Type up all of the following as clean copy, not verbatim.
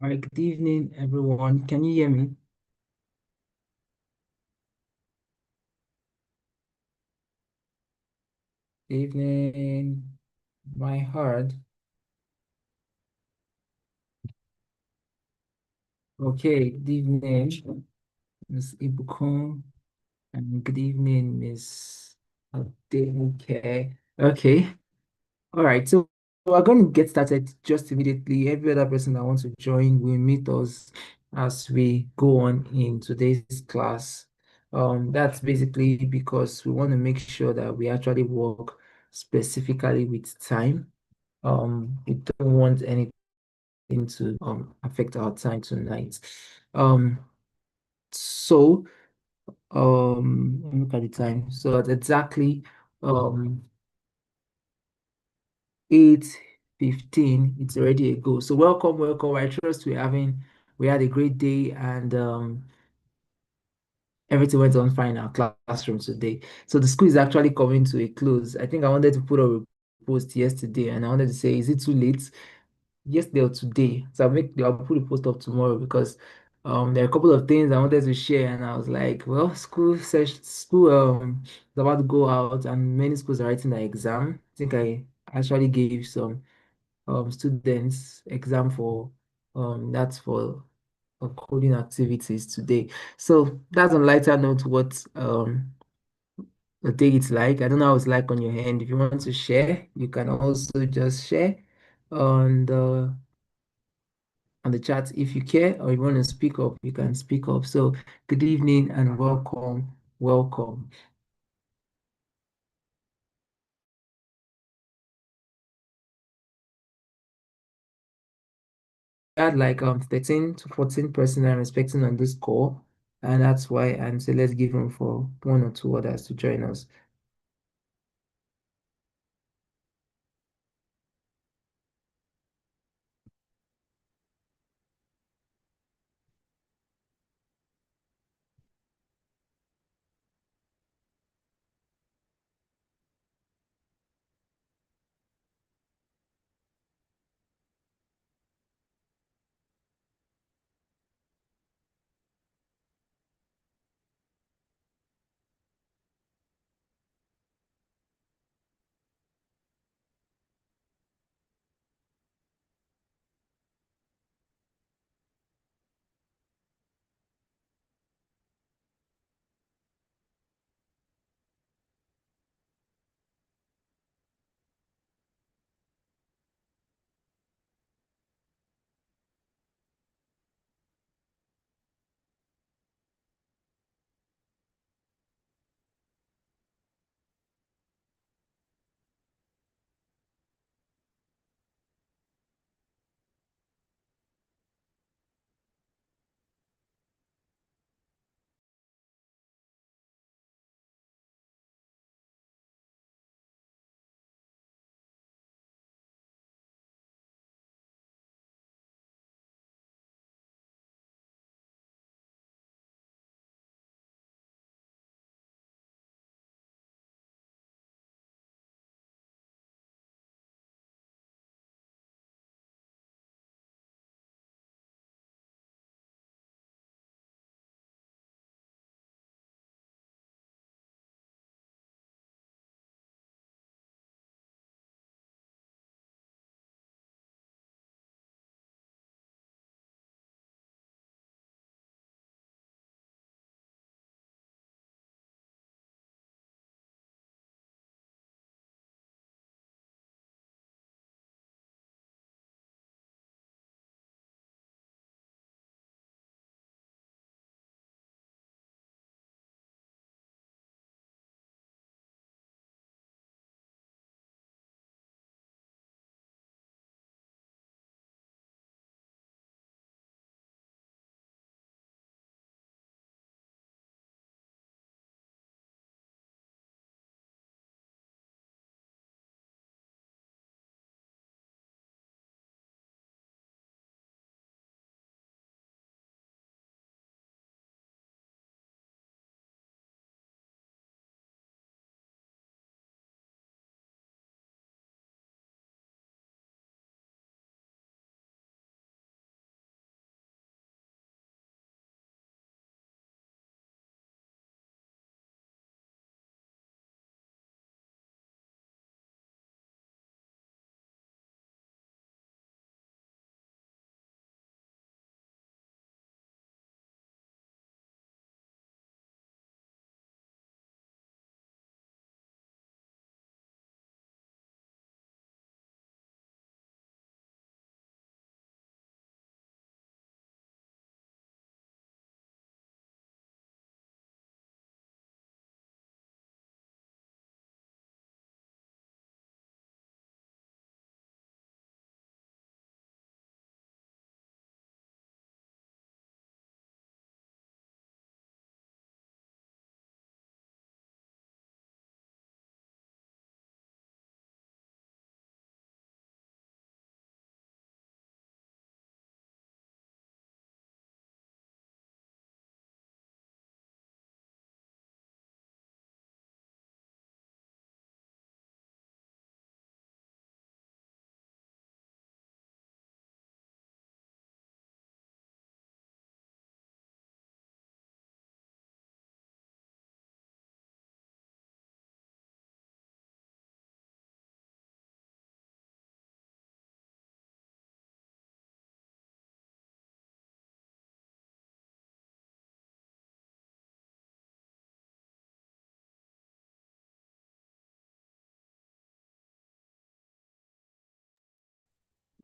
All right, good evening, everyone. Can you hear me? Evening, my heart. Okay, good evening, Miss Ibukun, and good evening, Miss Adenike. Okay, all right. So we're going to get started just immediately. Every other person that wants to join will meet us as we go on in today's class. That's basically because we want to make sure that we actually work specifically with time. We don't want anything to affect our time tonight. Um, so let me look at the time. So at exactly um 8:15, it's already a go. So welcome, welcome. I trust we had a great day and everything went on fine in our classroom today. So the school is actually coming to a close. I think I wanted to put up a post yesterday and I wanted to say, is it too late? Yesterday or today. So I'll put a post up tomorrow because there are a couple of things I wanted to share and I was like, well, school is about to go out and many schools are writing their exam. I think I actually gave some students exam for that's for coding activities today. So that's on lighter note what the day it's like. I don't know how it's like on your end. If you want to share, you can also just share on the chat if you care or you want to speak up, you can speak up. So good evening and welcome, welcome. I had like 13 to 14 person I'm expecting on this call, and that's why I'm saying let's give room for one or two others to join us.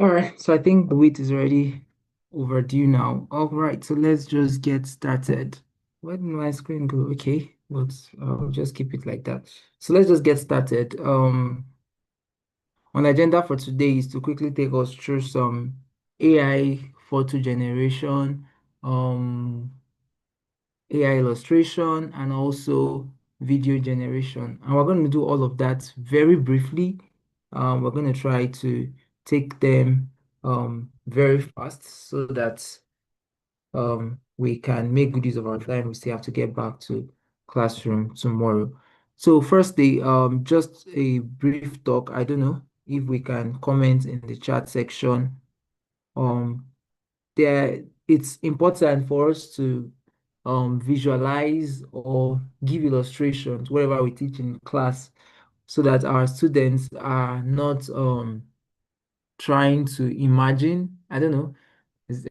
All right, so I think the wait is already overdue now. All right, so let's just get started. Where did my screen go? Okay, let's just keep it like that. So let's just get started. On the agenda for today is to quickly take us through some AI photo generation, um, AI illustration, and also video generation. And we're going to do all of that very briefly. We're going to try to take them very fast so that we can make good use of our time. We still have to get back to classroom tomorrow. So firstly, just a brief talk. I don't know if we can comment in the chat section. Um, it's important for us to visualize or give illustrations wherever we teach in class so that our students are not trying to imagine. I don't know,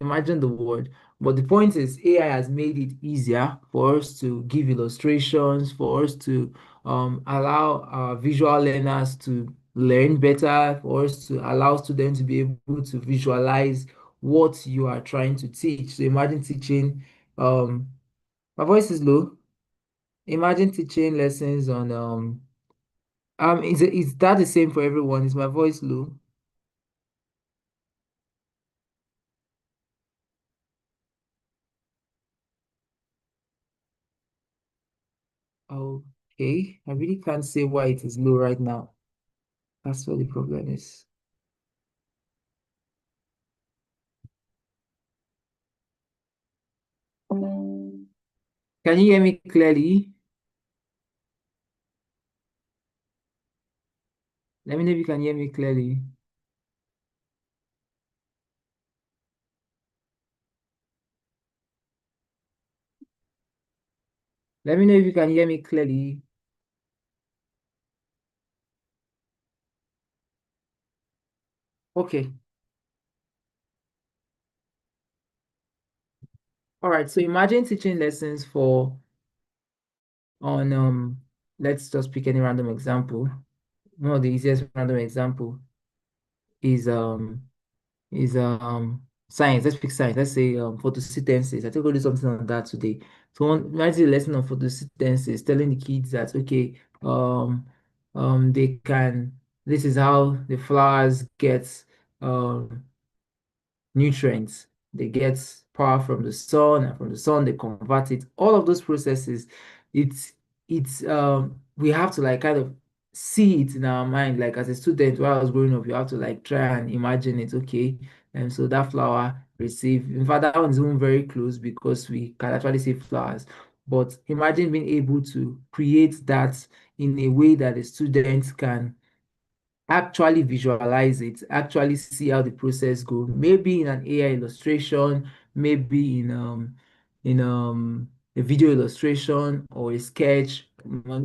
imagine the word. But the point is, AI has made it easier for us to give illustrations, for us to allow our visual learners to learn better, for us to allow students to be able to visualize what you are trying to teach. So imagine teaching, my voice is low. Imagine teaching lessons on is that the same for everyone? Is my voice low? Okay, I really can't say why it is low right now. That's what the problem is. Can you hear me clearly? Let me know if you can hear me clearly. Let me know if you can hear me clearly. Okay. All right. So imagine teaching lessons for on let's just pick any random example. One of the easiest random example is science. Let's pick science. Let's say photosynthesis. I think we'll do something on that today. So imagine a lesson on photosynthesis, telling the kids that okay, they can this is how the flowers get um nutrients. They get power from the sun, and from the sun they convert it. All of those processes, it's we have to like kind of see it in our mind. Like as a student, while I was growing up, you have to like try and imagine it. Okay, and so that flower receive. In fact, that one's even very close because we can actually see flowers. But imagine being able to create that in a way that the students can actually visualize it, actually see how the process goes. Maybe in an AI illustration, maybe in a video illustration or a sketch.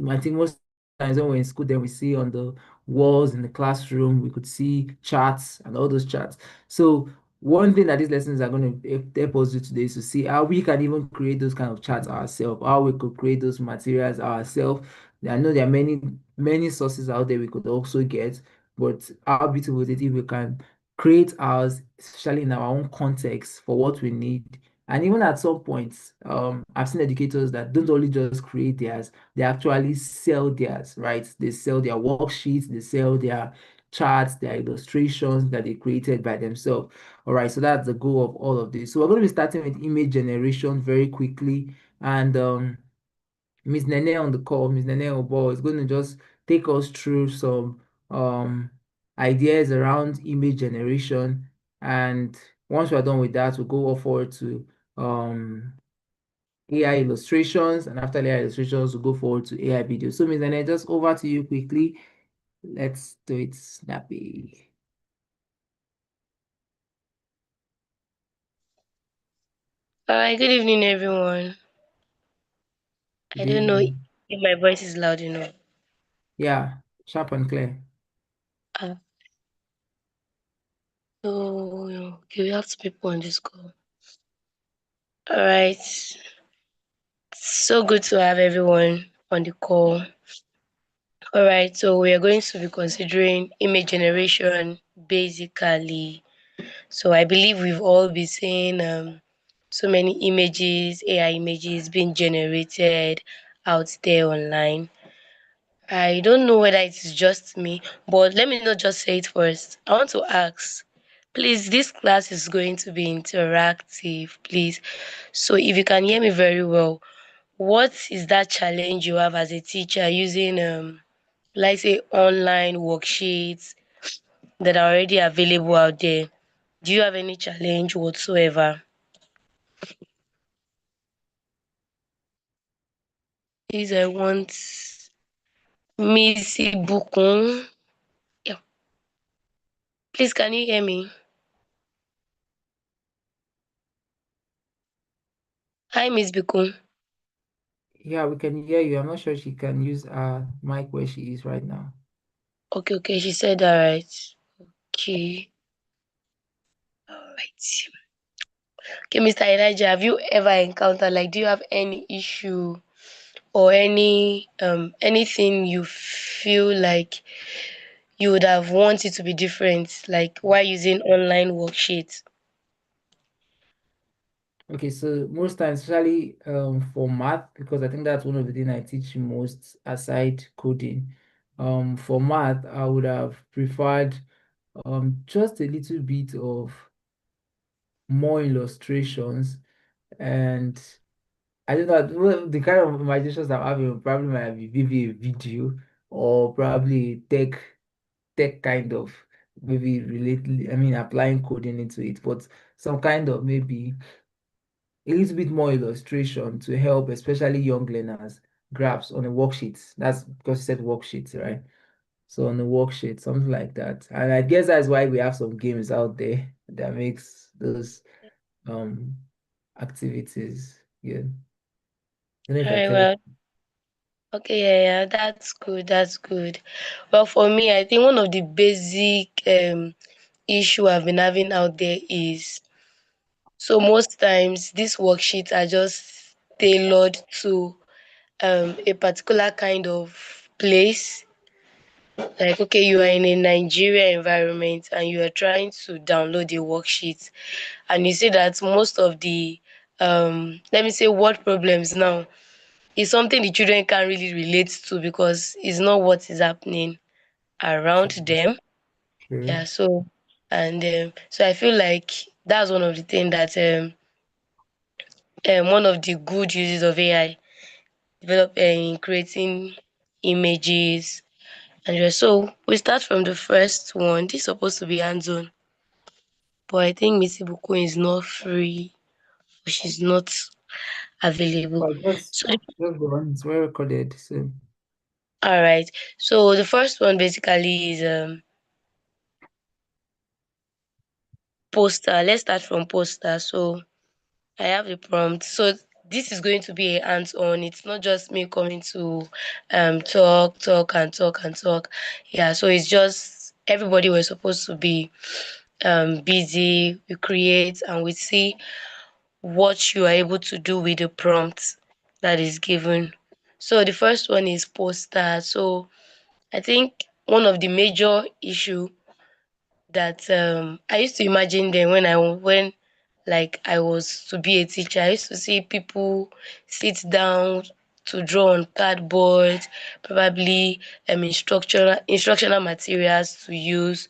I think most times when we're in school, then we see on the walls in the classroom, we could see charts and all those charts. So one thing that these lessons are going to help us do today is to see how we can even create those kind of charts ourselves, how we could create those materials ourselves. I know there are many sources out there we could also get, but how beautiful is it if we can create ours, especially in our own context for what we need. And even at some points, I've seen educators that don't only just create theirs, they actually sell theirs, right? They sell their worksheets, they sell their charts, their illustrations that they created by themselves. All right, so that's the goal of all of this. So we're going to be starting with image generation very quickly. And Miss Nene on the call, Miss Nene Obo is going to just take us through some um, ideas around image generation. And once we're done with that, we'll go forward to AI illustrations. And after AI illustrations, we'll go forward to AI videos. So Miss Nene, just over to you quickly. Let's do it snappy. Good evening, everyone. I Good don't know evening. if my voice is loud enough. Yeah, sharp and clear. Uh, okay, we have two people on this call. All right, so good to have everyone on the call. All right, so we are going to be considering image generation basically. So I believe we've all been seeing so many images, AI images being generated out there online. I don't know whether it is just me, but let me not just say it first. I want to ask, please, this class is going to be interactive, please. So if you can hear me very well, what is that challenge you have as a teacher using like say online worksheets that are already available out there? Do you have any challenge whatsoever? Please, I want Missy Bukun. Yeah. Please, can you hear me? Hi, Miss Bukun. Yeah, we can hear you. I'm not sure she can use her mic where she is right now. Okay, okay, she said all right. Okay, all right. Okay, Mr. Elijah, have you ever encountered, like, do you have any issue or anything you feel like you would have wanted to be different, like while using online worksheets? Okay, so most times, especially for math, because I think that's one of the things I teach most aside coding. For math, I would have preferred just a little bit of more illustrations, and I don't know well, the kind of imaginations I'm having probably might be maybe a video or probably tech kind of maybe related, I mean applying coding into it, but some kind of maybe a little bit more illustration to help especially young learners grasp on a worksheet. That's because you said worksheets, right? So on the worksheet, something like that. And I guess that's why we have some games out there that makes those um activities good. I don't know if All I right, clearly. well, okay, yeah, yeah, that's good, that's good. Well, for me, I think one of the basic issue I've been having out there is, so most times these worksheets are just tailored to a particular kind of place. Like, okay, you are in a Nigeria environment and you are trying to download a worksheet, and you see that most of the let me say word problems now is something the children can't really relate to because it's not what is happening around True. them. True. Yeah, so and so I feel like that's one of the things that one of the good uses of AI develop in creating images. And so we start from the first one. This is supposed to be hands-on, but I think Missy Bukun is not free or she's not available. But So just go on. It's well recorded. So all right. So the first one basically is poster. Let's start from poster. So I have the prompt. So this is going to be a hands-on. It's not just me coming to talk. Yeah, so it's just everybody was supposed to be busy. We create and we see what you are able to do with the prompt that is given. So the first one is poster. So I think one of the major issue that I used to imagine them when like I was to be a teacher. I used to see people sit down to draw on cardboard, probably instructional materials to use,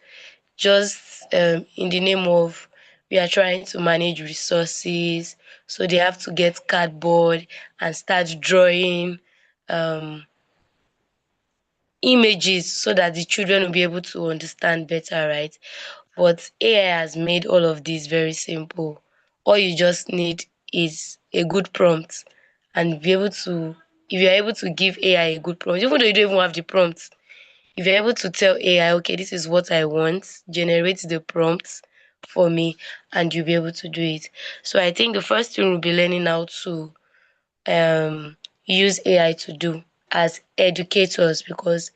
just in the name of we are trying to manage resources. So they have to get cardboard and start drawing um, images so that the children will be able to understand better, right? But AI has made all of this very simple. All you just need is a good prompt and be able to, if you're able to give AI a good prompt, even though you don't even have the prompt, if you're able to tell AI, okay, this is what I want, generate the prompts for me, and you'll be able to do it. So I think the first thing we'll be learning how to use AI to do as educators, because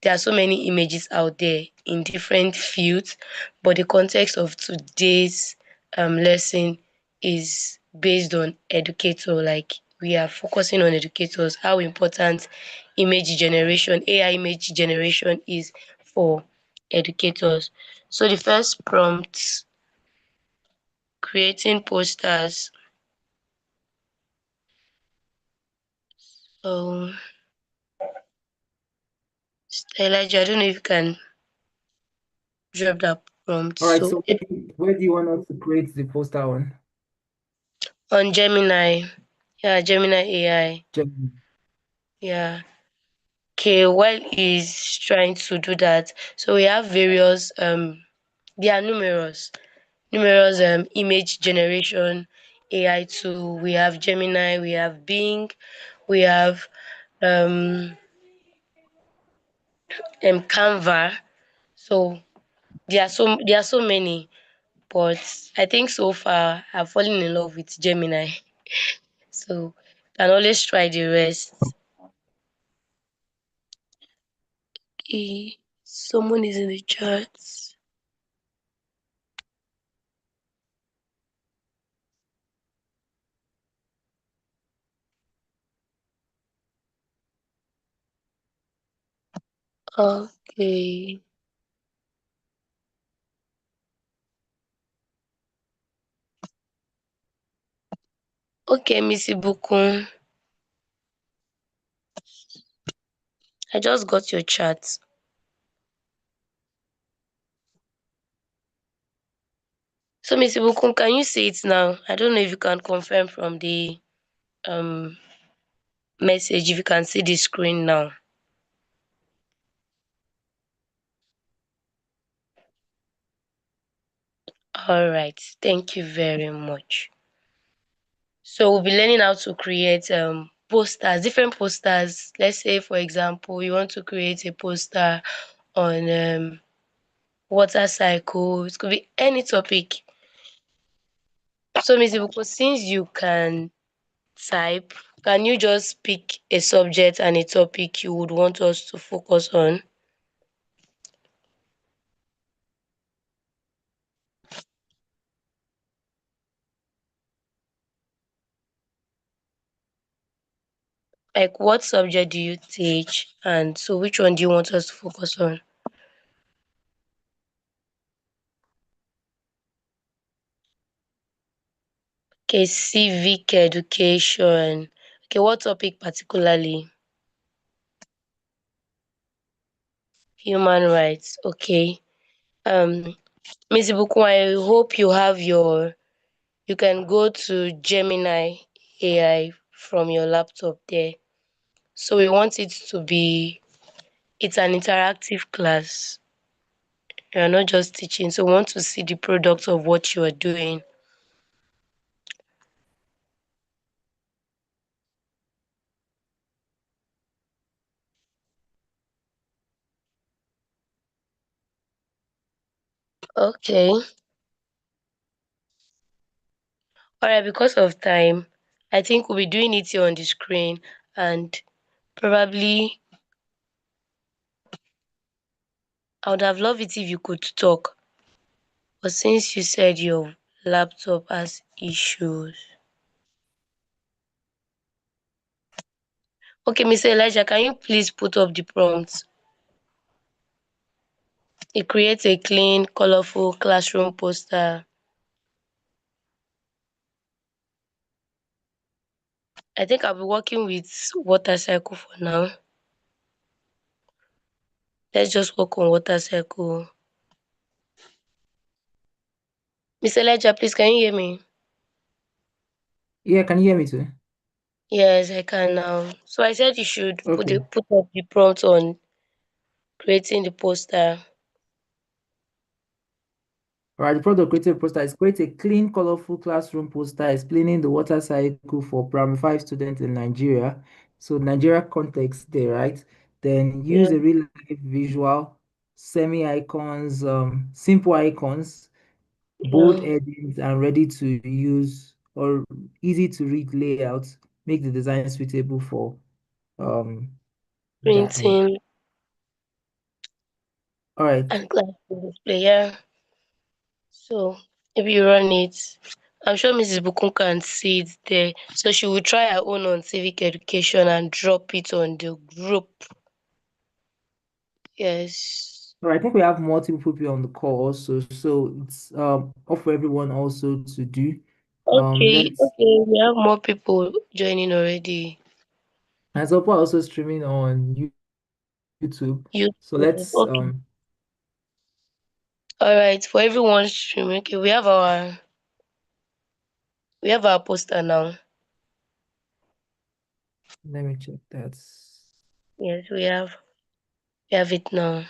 there are so many images out there in different fields, but the context of today's lesson is based on educator. Like we are focusing on educators, how important image generation, AI image generation is for educators. So the first prompt creating posters. So, Elijah, I don't know if you can drop that prompt. All right, So, so where do you want us to create the poster on? on Gemini, yeah, Gemini AI, Gemini. yeah. Okay, while he's trying to do that, so we have various there are numerous image generation AI tool. We have Gemini, we have Bing, we have um Canva. So there are so many, but I think so far I've fallen in love with Gemini. So can always try the rest. Someone is in the chat. Okay. Okay, Missy Bukun. I just got your chat. So Missy Bukun, can you see it now? I don't know if you can confirm from the um message if you can see the screen now. All right. Thank you very much. So we'll be learning how to create posters, different posters. Let's say for example, you want to create a poster on water cycle. It could be any topic. So Miss Ibuko, since you can type, can you just pick a subject and a topic you would want us to focus on? Like what subject do you teach and so which one do you want us to focus on? Okay, civic education. Okay, what topic particularly? Human rights. Okay. Um, Miss Ibukun, I hope you have you can go to Gemini AI from your laptop there. So we want it to be, it's an interactive class. You're not just teaching. So we want to see the product of what you are doing. Okay. All right, because of time, I think we'll be doing it here on the screen and probably I would have loved it if you could talk. But since you said your laptop has issues. Okay, Mr. Elijah, can you please put up the prompt? It creates a clean, colorful classroom poster. I think I'll be working with water cycle for now. Let's just work on water cycle. Mr. Elijah, please, can you hear me? Yeah, can you hear me too? Yes, I can now. So I said you should Okay. put up the prompt on creating the poster. All right, the product creative poster is create a clean, colorful classroom poster explaining the water cycle for primary five students in Nigeria. So Nigeria context there, right? Then Yeah, use a real life visual, semi icons, simple icons, bold yeah. headings, and ready to use or easy to read layouts. Make the design suitable for um that need. Printing All right. and classroom display. Yeah. So if you run it, I'm sure Mrs. Bukun can see it there. So she will try her own on civic education and drop it on the group. Yes. All right, I think we have multiple people on the call also, so it's up for everyone also to do. Okay, Let's okay, we have more people joining already. and so we're also streaming on YouTube. So YouTube. let's Okay. All right. For everyone streaming, okay, we have our poster now. let me check that. Yes, we have it now.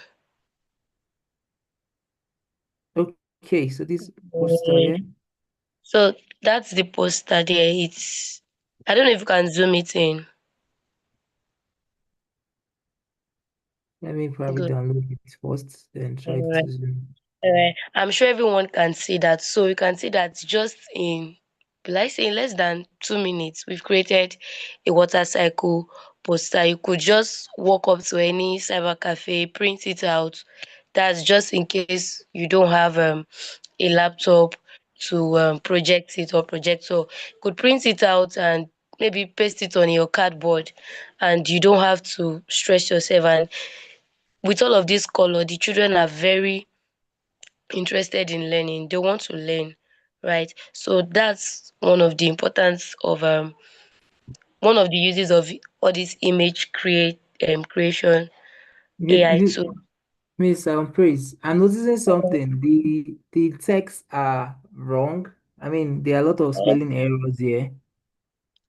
Okay, so this poster, Yes. yeah. So that's the poster there. It's I don't know if you can zoom it in. Let me probably Good. download it first, then try Alright. to zoom. Alright. I'm sure everyone can see that. So you can see that just in, let's say in less than 2 minutes, we've created a water cycle poster. You could just walk up to any cyber cafe, print it out. That's just in case you don't have a laptop to project it or projector. You could print it out and maybe paste it on your cardboard, and you don't have to stress yourself. And with all of this color, the children are very interested in learning. They want to learn, right? So that's one of the uses of all this image creation You, AI you, tool. Miss Praise, I'm noticing something. The texts are wrong. I mean, there are a lot of spelling errors here.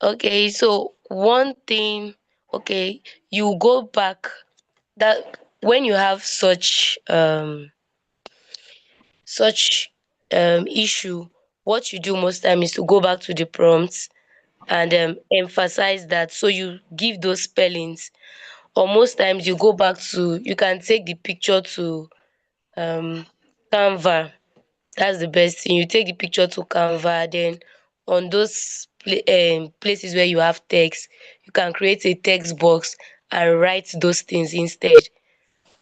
Okay, so one thing, okay, you go back that when you have such issue, what you do most time is to go back to the prompts and emphasize that. So you give those spellings, or most times you can take the picture to um Canva. That's the best thing. You take the picture to Canva, then on those places where you have text, you can create a text box and write those things instead.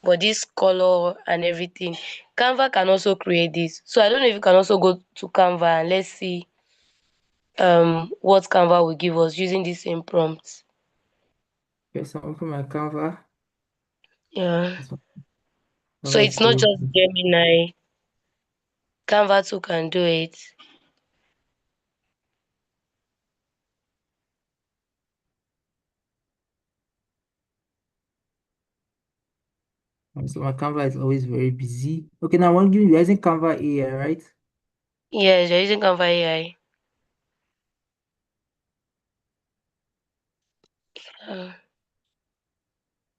But this color and everything, Canva can also create this. So I don't know if you can also go to Canva and let's see what Canva will give us using the same prompt. Okay, so open my Canva. Yeah. This one, So Canva it's is not very just good. Gemini. Canva too can do it. So my Canva is always very busy. Okay, now one you using Canva AI, right? Yes, you're using Canva AI. Uh,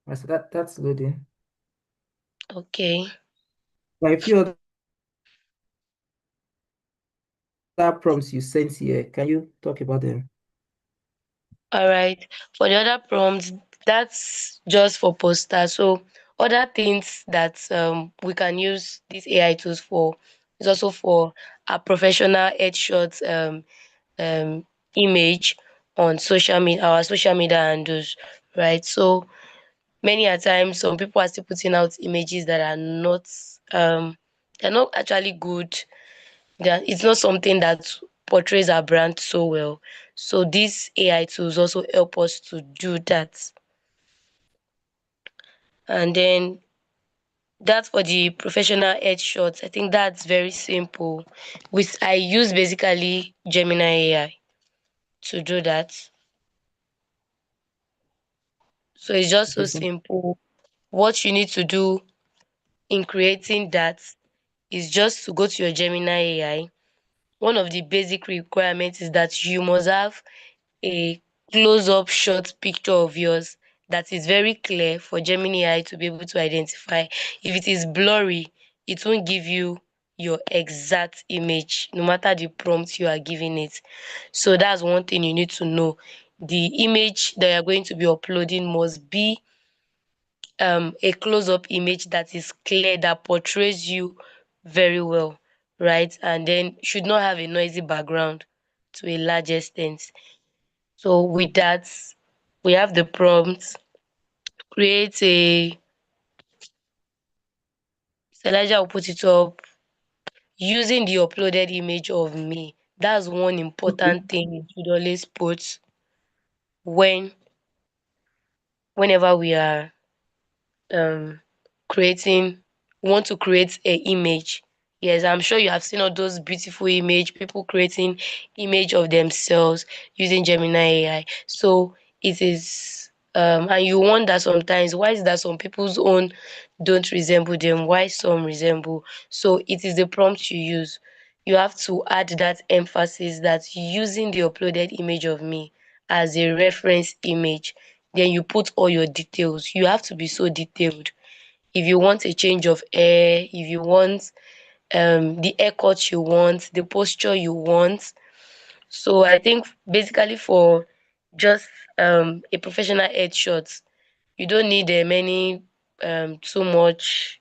Right, so that's loading. okay. But a few other prompts you sent here, can you talk about them? All right. For the other prompts, that's just for poster. So other things that we can use these AI tools for is also for our professional headshots um image on social media, our social media handles, right? So many a times some people are still putting out images that are not they're not actually good. It's not something that portrays our brand so well. So these AI tools also help us to do that. And then that's for the professional headshots. I think that's very simple. With I use basically Gemini AI to do that. So it's just so Okay, so simple. What you need to do in creating that is just to go to your Gemini AI. One of the basic requirements is that you must have a close-up shot picture of yours that is very clear for Gemini AI to be able to identify. If it is blurry, it won't give you your exact image, no matter the prompt you are giving it. So that's one thing you need to know. The image that you're going to be uploading must be a close-up image that is clear, that portrays you very well, right? And then should not have a noisy background to a large extent. So with that, we have the prompt, create a, Elijah will put it up using the uploaded image of me. That's one okay. important thing you should always put when whenever we are um creating. want to create a image. Yes, I'm sure you have seen all those beautiful image, people creating image of themselves using Gemini AI. So it is and you wonder sometimes why is that some people's own don't resemble them, why some resemble. So it is the prompt you use. You have to add that emphasis that using the uploaded image of me as a reference image, then you put all your details. You have to be so detailed. If you want a change of hair, if you want the haircut you want, the posture you want. So I think basically for just a professional headshot, you don't need many too much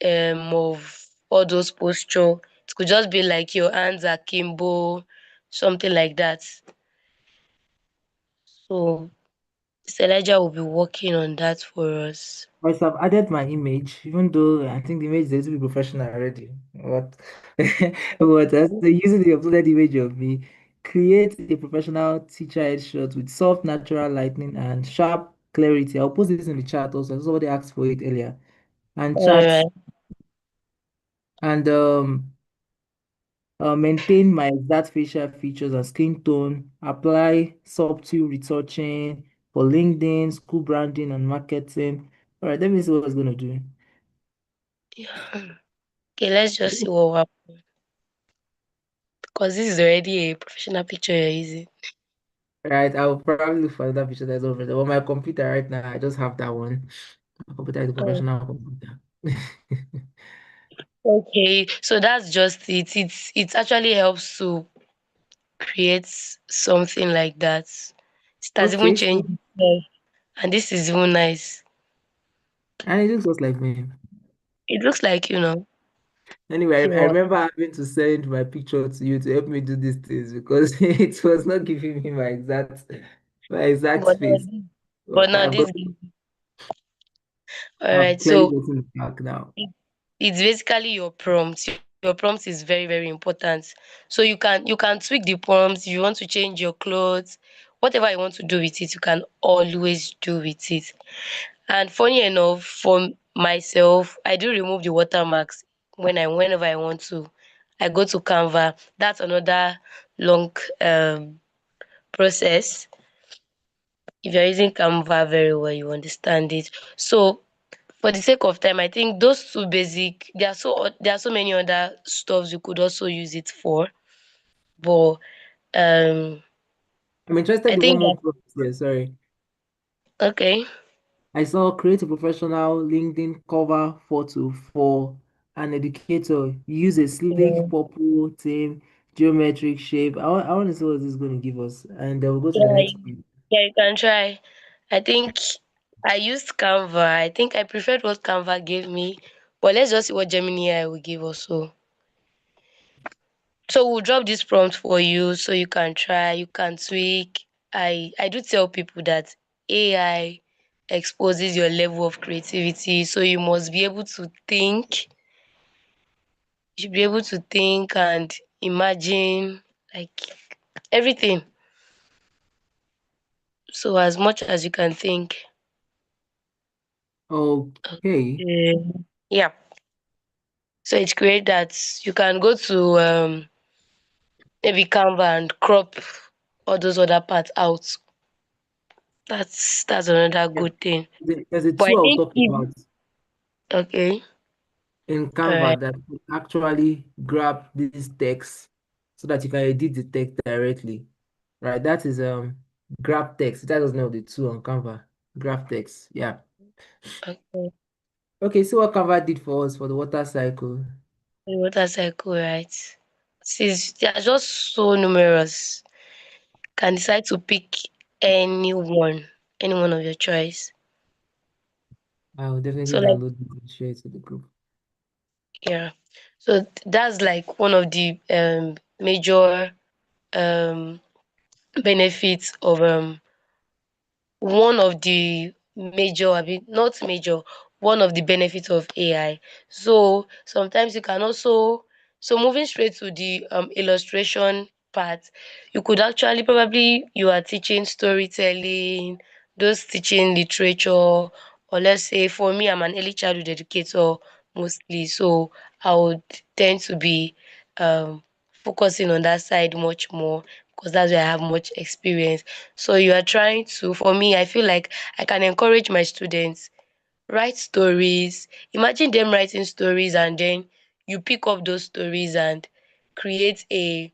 of all those posture. It could just be like your hands akimbo, something like that. So Mr. Elijah will be working on that for us. But I've added my image, even though I think the image is to be professional already. But but as using the uploaded image of me, create a professional teacher headshot with soft natural lighting and sharp clarity. I'll post this in the chat also. Somebody asked for it earlier. And All chat right. and maintain my exact facial features and skin tone. Apply subtle retouching for LinkedIn, school branding, and marketing. All right, let me see what it's gonna do. Yeah. Okay, let's just see what happens because this is already a professional picture you're using. Right, I'll probably look for that picture that's over there. On my computer right now, I just have that one. My computer is a Oh, professional computer. okay, so that's just it. It actually helps to create something like that. It has even Okay, changed so itself, and this is even nice. and it looks just like me. It looks like Anyway, I your remember having to send my picture to you to help me do these things because it was not giving me my exact but now face. this, but But now this. All I'm right, clearly so getting it back now. it, it's basically your prompt. Your prompt is very very important. So you can tweak the prompts if you want to change your clothes, whatever you want to do with it. You can always do with it. And funny enough, for myself, I do remove the watermarks whenever I want to. I go to Canva. That's another long process. If you're using Canva very well, you understand it. So for the sake of time, I think those two basic. There are so many other stuffs you could also use it for, but um, I'm interested I in one think more that process here, sorry. okay. I saw create a professional LinkedIn cover photo for an educator. Use a sleek Yeah, purple theme, geometric shape. I want to see what this is going to give us. And then we'll go to the yeah, next one. yeah, you can try. I think I used Canva. I think I preferred what Canva gave me, but let's just see what Gemini AI will give us. So we'll drop this prompt for you so you can try, you can tweak. I do tell people that AI exposes your level of creativity, so you must be able to think. You should be able to think and imagine like everything. So as much as you can think. Okay. Yeah. So it's great that you can go to maybe Canva and crop all those other parts out. That's another Yeah. good thing. There's a But I tool I'll think talk if about okay, in alright, Canva that will actually grab this text so that you can edit the text directly. Right? That is grab text. That doesn't know the tool on Canva. Grab text. Yeah. okay. Okay, so what Canva did for us for the water cycle. The motorcycle, right? Since they are just so numerous, can decide to pick any one of your choice. I will definitely So like download it and share it to the group. yeah. So that's like one of the major um benefits of one of the major, I mean, not major, one of the benefits of AI. So sometimes you can also, so moving straight to the illustration part, you could actually probably you are teaching storytelling, those teaching literature Or let's say for me, I'm an early childhood educator mostly, so I would tend to be um, focusing on that side much more because that's where I have much experience. So you are trying to, for me, I feel like I can encourage my students write stories. Imagine them writing stories and then you pick up those stories and create a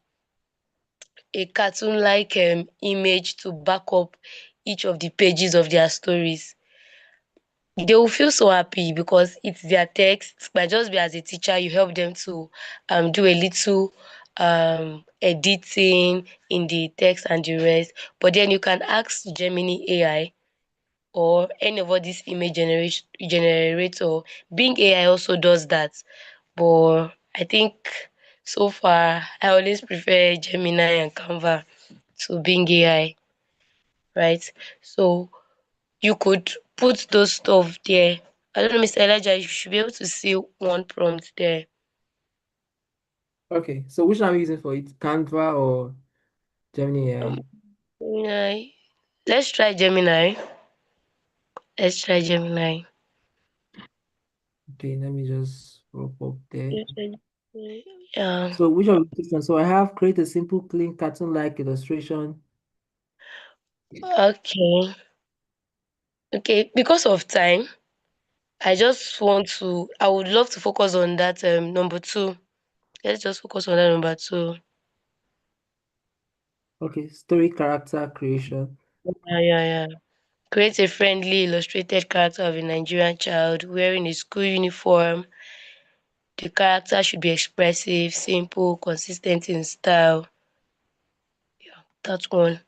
cartoon like image to back up each of the pages of their stories. They will feel so happy because it's their text. But just be as a teacher, you help them to do a little editing in the text and the rest. But then you can ask Gemini AI or any of all these image generation generator. Bing AI also does that. But I think so far I always prefer Gemini and Canva to Bing AI, right? So you could put those stuff there. I don't know, Mr. Elijah, you should be able to see one prompt there. Okay, so which one are we using for it? Canva or Gemini Um, AI? Gemini. Let's try Gemini. Let's try Gemini. Okay, let me just pop up there. Let's try Gemini. Yeah. So which of the different? So I have create a simple, clean, cartoon-like illustration. Okay. Okay. Because of time, I would love to focus on that number two. Let's just focus on that number two. Okay, story character creation. Yeah, yeah, yeah. Create a friendly illustrated character of a Nigerian child wearing a school uniform. The character should be expressive, simple, consistent in style. Yeah, that one.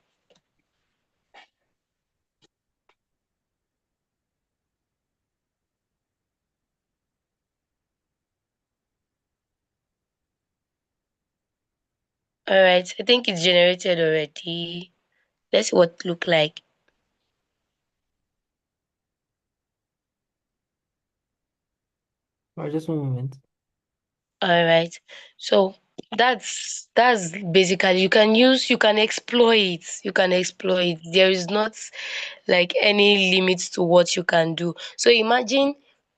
All right, I think it's generated already. Let's see what it look like. All right, just one moment. All right. So that's basically you can exploit. You can exploit. There is not like any limits to what you can do. So imagine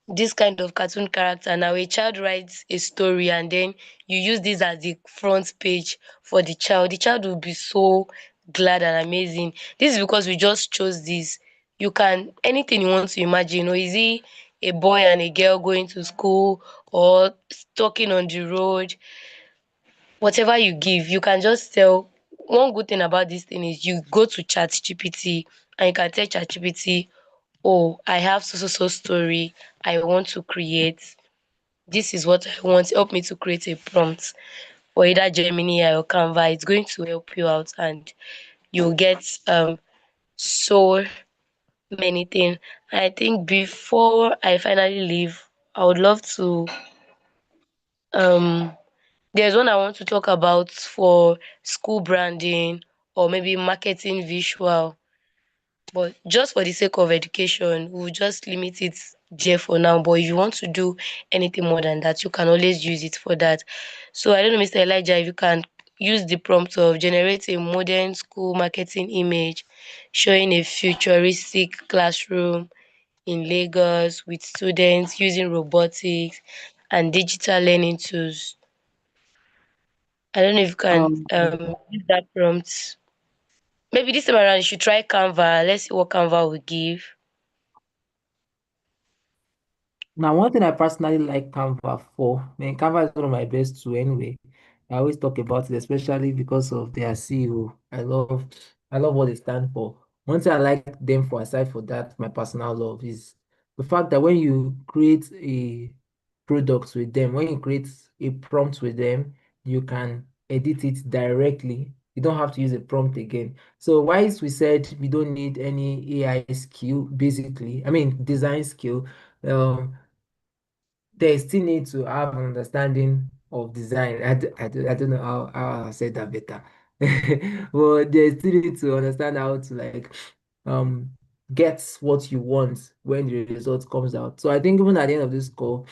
this kind of cartoon character. Now a child writes a story and then you use this as the front page for the child. The child will be so glad and amazing. This is because we just chose this. You can anything you want to imagine. Or is he a boy and a girl going to school or talking on the road? Whatever you give, you can just tell. One good thing about this thing is you go to ChatGPT and you can tell ChatGPT, oh, I have so so so story I want to create. This is what I want. Help me to create a prompt for either Gemini or Canva. It's going to help you out and you'll get so many things. I think before I finally leave, I would love to um there's one I want to talk about for school branding or maybe marketing visual. But just for the sake of education, we'll just limit it there for now. But if you want to do anything more than that, you can always use it for that. So I don't know, Mr. Elijah, if you can use the prompt of generate a modern school marketing image showing a futuristic classroom in Lagos with students using robotics and digital learning tools. I don't know if you can Um, use that prompt. Maybe this time around you should try Canva. Let's see what Canva will give. Now, one thing I personally like Canva for, man, Canva is one of my best too anyway. I always talk about it, especially because of their CEO. I love what they stand for. One thing I like them for, aside for that, my personal love is the fact that when you create a product with them, when you create a prompt with them, you can edit it directly. You don't have to use a prompt again. So whilst we said we don't need any AI skill, basically, I mean design skill. Um, they still need to have an understanding of design. I don't know how I said that better. But they still need to understand how to like um get what you want when the result comes out. So I think even at the end of this call,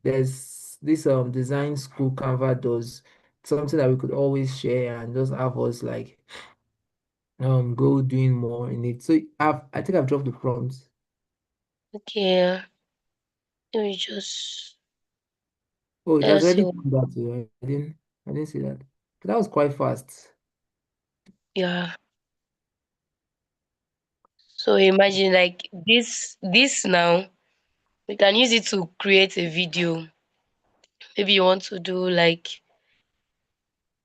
there's this design school Canva does something that we could always share and just have us like go doing more in it. So I think I've dropped the prompts. Okay, let me just Oh, it has let's see. already come back to you. I didn't see that. But that was quite fast. Yeah. So imagine like this now, we can use it to create a video. Maybe you want to do like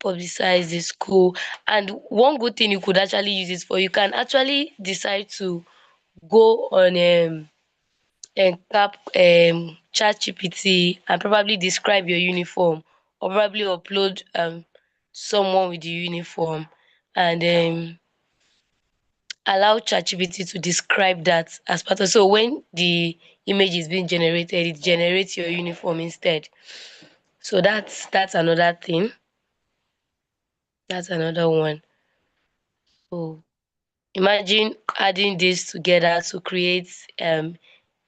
publicize the school. And one good thing you could actually use it for, you can actually decide to go on and tap ChatGPT and probably describe your uniform, or probably upload someone with the uniform, and allow ChatGPT to describe that as part of, so when the image is being generated, it generates your uniform instead. So that's another thing. That's another one. So imagine adding this together to create a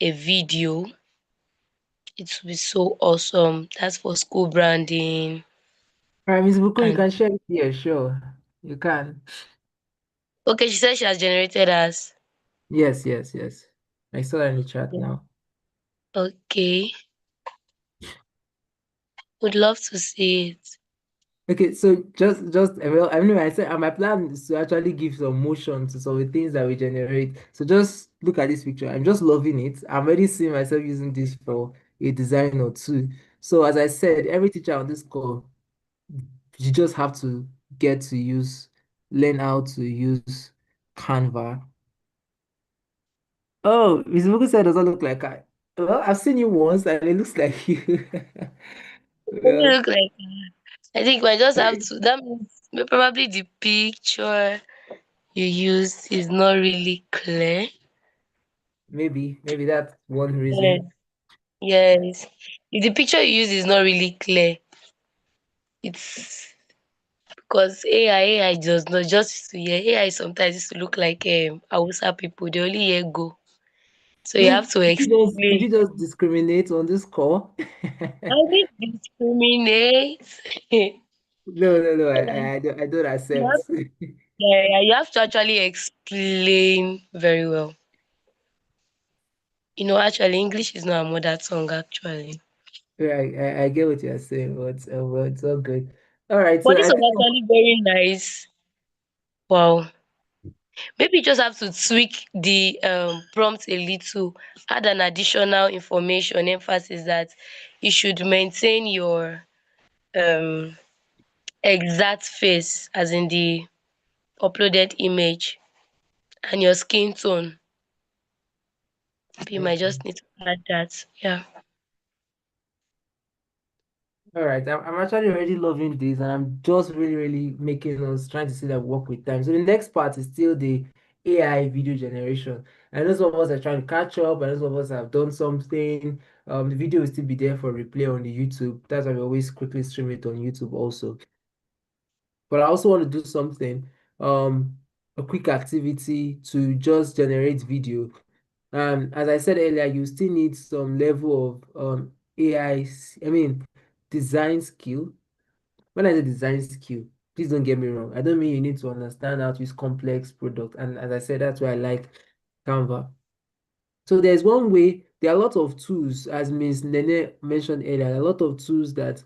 video. It would be so awesome. That's for school branding. All right, Ms. Buku, you And can share it here, sure. You can. okay, she said she has generated us. Yes, yes, yes. I saw that in the chat Yeah. now. Okay, would love to see it. Okay, so just well, I mean, I said my plan is to actually give some motion to some of the things that we generate. So just look at this picture. I'm just loving it. I'm already seeing myself using this for a design or two. So as I said, every teacher on this call, you just have to get to learn how to use Canva. Oh, Ms. Mugu said it doesn't look like I. Well, I've seen you once and it looks like you. It doesn't Well, look like I think we just have to, that means probably the picture you use is not really clear. maybe that's one Yes, reason. yes. If the picture you use is not really clear, it's because AI does not just used to hear AI sometimes used to look like Hausa people. They only hear go. So you have to Did explain. you just discriminate on this call? I did discriminate. No, no, no. You I don't have accept. to, yeah, yeah, you have to actually explain very well. Actually, English is not a mother tongue, actually. Yeah, I get what you're saying, but well, it's all good. All right, But so this I was think actually very nice. Wow. Maybe you just have to tweak the prompt a little, add an additional information, emphasis that you should maintain your um, exact face, as in the uploaded image, and your skin tone. You might okay. just need to add that. Yeah. All right, I'm actually already loving this, and I'm just really, really making us trying to see that work with time. So the next part is still the AI video generation. I know some of us are trying to catch up. I know some of us have done something. The video will still be there for replay on the YouTube. That's why we always quickly stream it on YouTube also. But I also want to do something, um, a quick activity to just generate video. As I said earlier, you still need some level of AI, I mean, design skill. When I say design skill, please don't get me wrong. I don't mean you need to understand how to use complex product. And as I said, that's why I like Canva. So there's one way, there are a lot of tools, as Ms. Nene mentioned earlier, a lot of tools that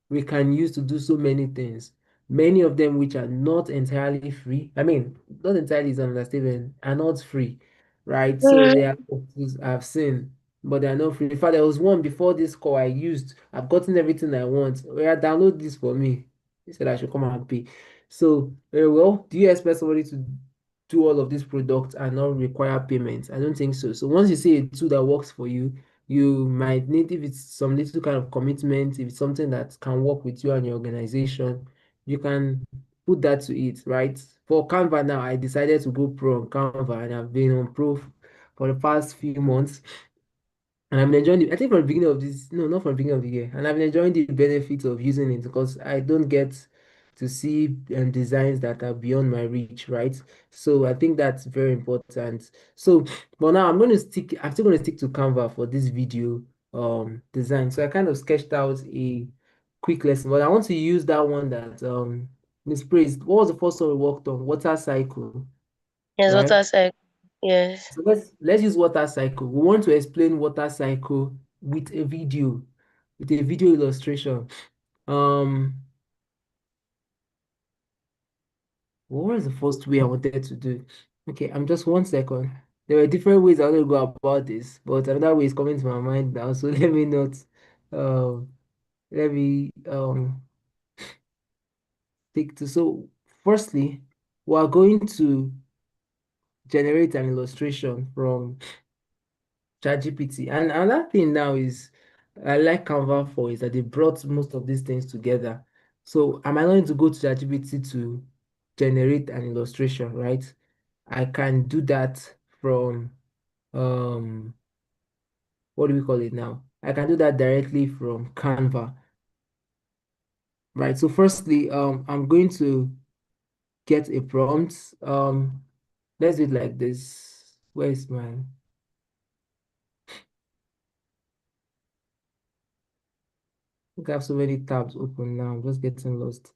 we can use to do so many things. Many of them which are not entirely free. I mean, not entirely is an understatement, are not free, right? So Mhm. there are tools I've seen, but they are not free. In fact, there was one before this call I used. I've gotten everything I want. Yeah, download this for me. He said I should come and pay. So, well, do you expect somebody to do all of these products and not require payments? I don't think so. So once you see a tool that works for you, you might need, if it's some little kind of commitment, if it's something that can work with you and your organization, you can put that to it, right? For Canva now, I decided to go pro on Canva and I've been on pro for the past few months. And I've been enjoying it. I think from the beginning of this, no, not from the beginning of the year. And I've been enjoying the benefits of using it because I don't get to see designs that are beyond my reach, right? So I think that's very important. So, but now I'm still going to stick to Canva for this video design. So I kind of sketched out a quick lesson, but I want to use that one that Miss Praise, what was the first one we worked on? Water cycle, Yes, what right? I said. Yes. So let's use water cycle. We want to explain water cycle with a video illustration. Um, what was the first way I wanted to do? Okay, I'm just 1 second. There were different ways I want to go about this, but another way is coming to my mind now. So let me not let me take to so firstly, we are going to generate an illustration from ChatGPT. And another thing now is I like Canva for is that they brought most of these things together. So am I going to go to ChatGPT to generate an illustration, right? I can do that from um what do we call it now? I can do that directly from Canva, right? So firstly, I'm going to get a prompt. Let's do it like this. Where's my I think I have so many tabs open now. I'm just getting lost.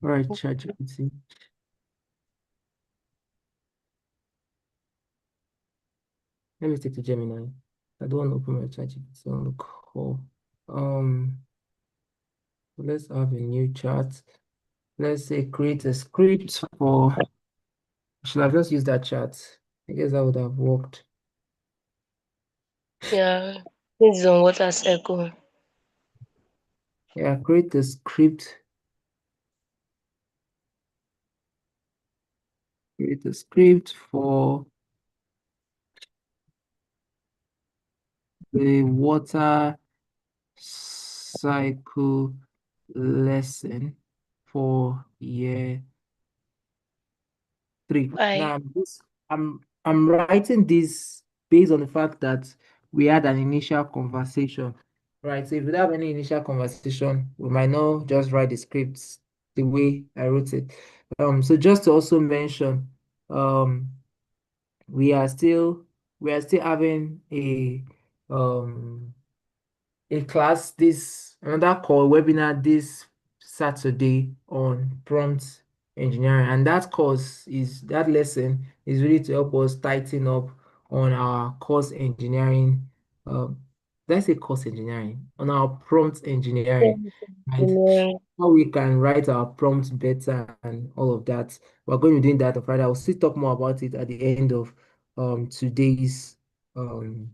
All right, ChatGPT. Let me stick to Gemini. I don't want to open my ChatGPT on the call. Um, let's have a new chat. Let's say create a script for. Should I just use that chat? I guess that would have worked. Yeah. This is on water cycle. Yeah, create a script. Create a script for the water cycle lesson for year 3. Why? Now I'm writing this based on the fact that we had an initial conversation. Right. So if we don't have any initial conversation, we might not just write the scripts the way I wrote it. So just to also mention, um, we are still we are still having um a class this another call webinar this Saturday on prompt engineering, and that lesson is really to help us tighten up on our course engineering. Um, let's say course engineering on our prompt engineering, right? Yeah. How we can write our prompts better and all of that. We're going to be doing that on Friday. I'll still talk more about it at the end of today's um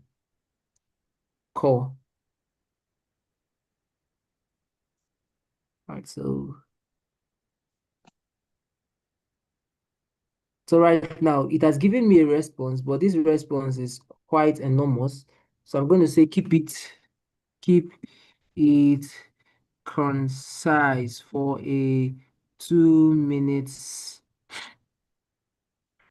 call. All right, so right now it has given me a response, but this response is quite enormous. So I'm going to say keep it concise for a 2 minutes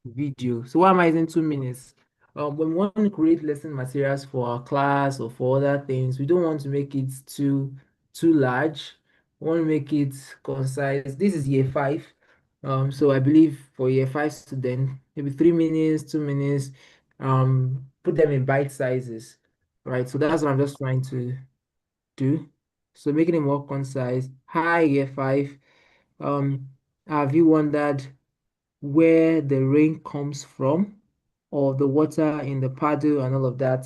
video. So why am I using 2 minutes? When we want to create lesson materials for our class or for other things, we don't want to make it too large. We want to make it concise. This is year 5. So I believe for year 5 student, maybe 3 minutes, 2 minutes, put them in bite sizes. Right. So that's what I'm just trying to do. So making it more concise. Hi, year 5. Um, have you wondered where the rain comes from, or the water in the puddle and all of that,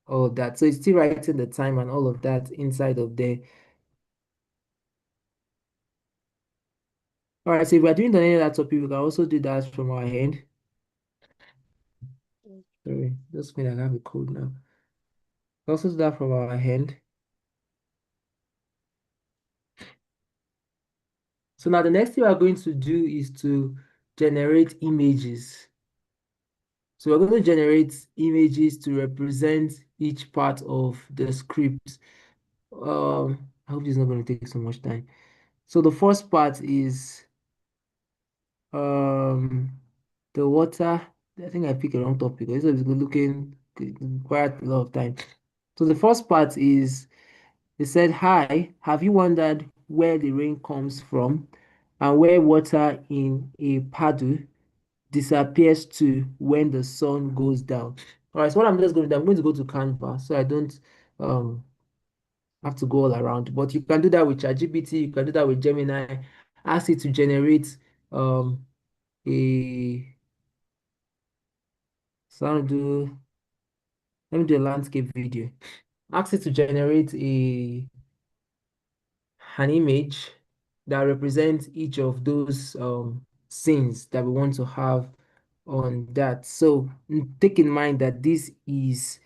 all of that. So it's still writing the time and all of that inside of there. All right, so if we're doing the any other topic, we can also do that from our end. Sorry, just mean I have a code now. Also do that from our end. So now the next thing we're going to do is to generate images. So we're going to generate images to represent each part of the script. I hope this is not going to take so much time. So the first part is um the water. I think I picked a wrong topic. This is looking quite a lot of time. So the first part is they said, "Hi, have you wondered where the rain comes from and where water in a puddle disappears to when the sun goes down?" All right, so what I'm just going to do, I'm going to go to Canva so I don't um have to go all around. But you can do that with ChatGPT, you can do that with Gemini. Ask it to generate um a So let me do a landscape video. Ask it to generate an image that represents each of those scenes that we want to have on that. So take in mind that this is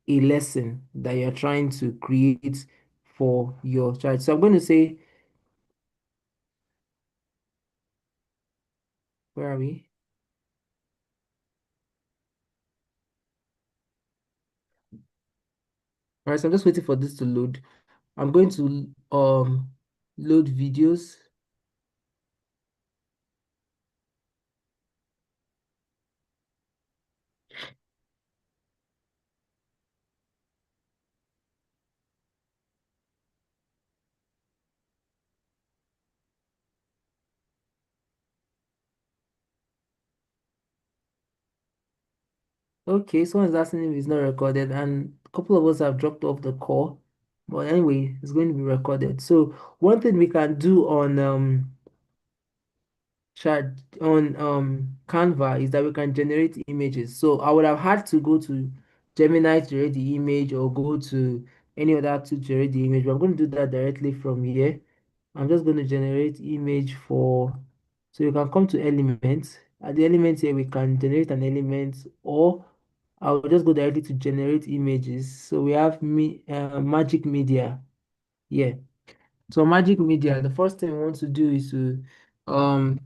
a lesson that you're trying to create for your child. So I'm going to say, where are we? All right, so I'm just waiting for this to load. I'm going to load videos. Okay, someone's asking if it's not recorded, and a couple of us have dropped off the call. But anyway, it's going to be recorded. So one thing we can do on chat on Canva is that we can generate images. So I would have had to go to Gemini to generate the image or go to any other to generate the image, but I'm going to do that directly from here. I'm just going to generate image for, so you can come to elements. At the elements here, we can generate an element, or I'll just go directly to generate images. So we have magic media. Yeah. So magic media, the first thing we want to do is to um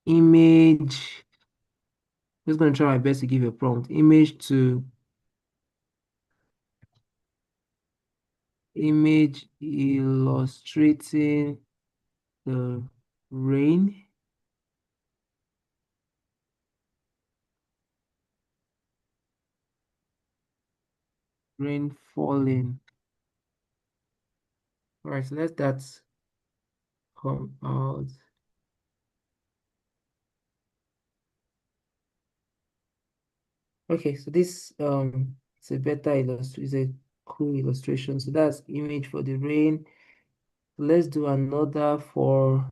image. Just going to try my best to give a prompt. Image illustrating the rain, rain falling. All right, so let that come out. Okay, so this it's a better illustration, it's a cool illustration. So that's image for the rain. Let's do another for,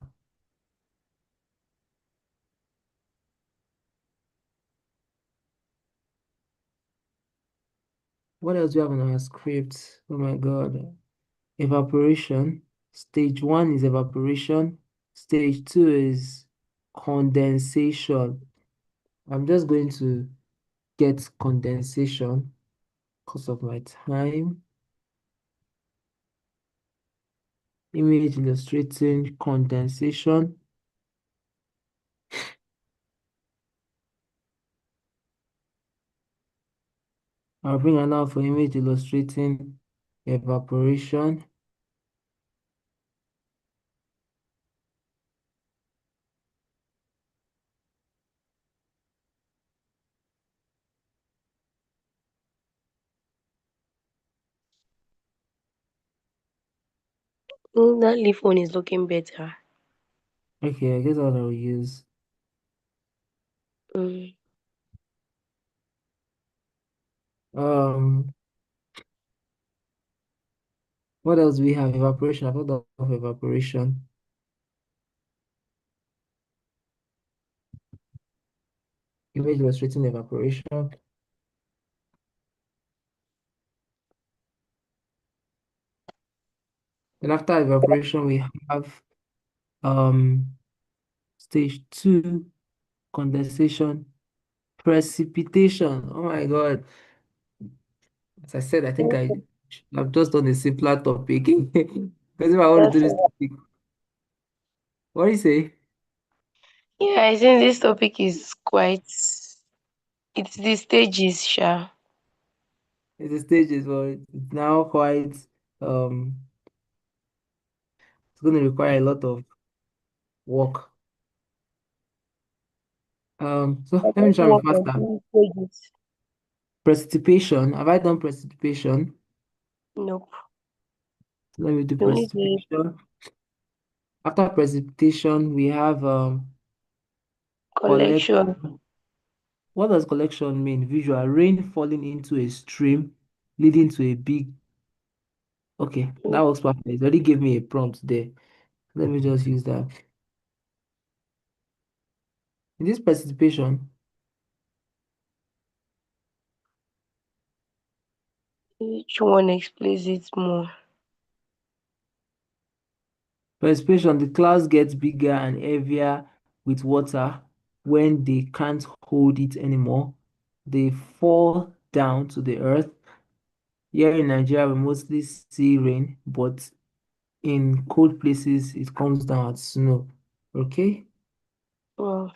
what else do we have in our script? Oh my God. Evaporation. Stage one is evaporation. Stage two is condensation. I'm just going to get condensation because of my time. Image illustrating condensation. I'll bring another for image illustrating evaporation. That leaf one is looking better. Okay, I guess what I'll use. Mm. Um, what else do we have? Evaporation. I've thought of evaporation. Image illustrating evaporation. Then after evaporation, we have um stage two, condensation, precipitation. Oh my God. As I said, I think I've just done a simpler topic. Because if I want to do That's this topic, what do you say? Yeah, I think this topic is quite. It's the stages, sha. It's the stages, but it's now quite um it's going to require a lot of work. I So let me don't try my work on faster. three stages. Precipitation. Have I done precipitation? Nope. Let me do You only did precipitation. After precipitation, we have collection. collection. What does collection mean? Visual rain falling into a stream, leading to a big. Okay, that works perfect. It already gave me a prompt there. Let me just use that. In this precipitation, Which one explains it more? Precipitation, the clouds get bigger and heavier with water when they can't hold it anymore. They fall down to the earth. Here in Nigeria, we mostly see rain, but in cold places, it comes down as snow. Okay? Wow.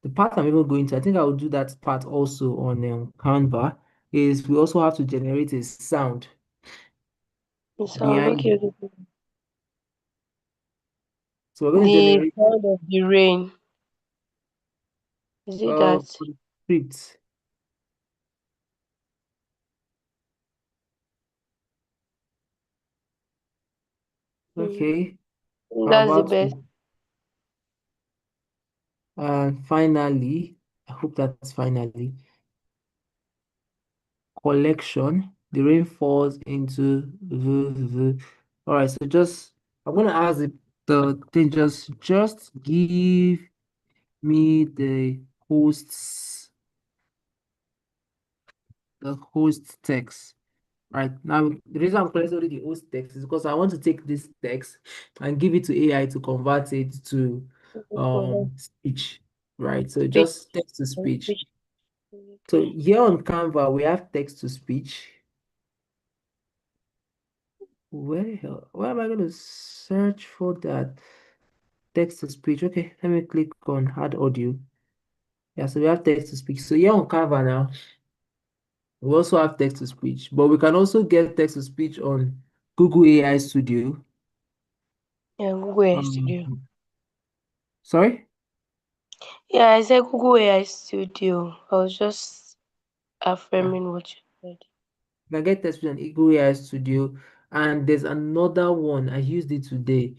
The part I'm even going to, I think I will do that part also on Canva, is we also have to generate a sound The sound. behind Okay, it. okay, okay. So we're going to The generate sound of the rain. Is it that? for the script. Mm, Okay, I'm that's the about best. to. And finally, I hope that's finally, collection. The rain falls into the. All right, so just I'm gonna ask the thing just give me the host text. Right now, the reason I'm collecting only the host text is because I want to take this text and give it to AI to convert it to Mhm. speech. Right, so Speech. just text to speech. Speech. So Okay. here on Canva, we have text to speech. Where the hell? Where am I going to search for that? Text to speech. Okay, let me click on add audio. Yeah, so we have text to speech. So here on Canva now, we also have text to speech, but we can also get text to speech on Google AI Studio. Yeah, Google AI Studio. Um, sorry? Yeah, I said Google AI Studio. I was just Yeah, affirming what you said. you can get text to speech on Google AI Studio. And there's another one. I used it today.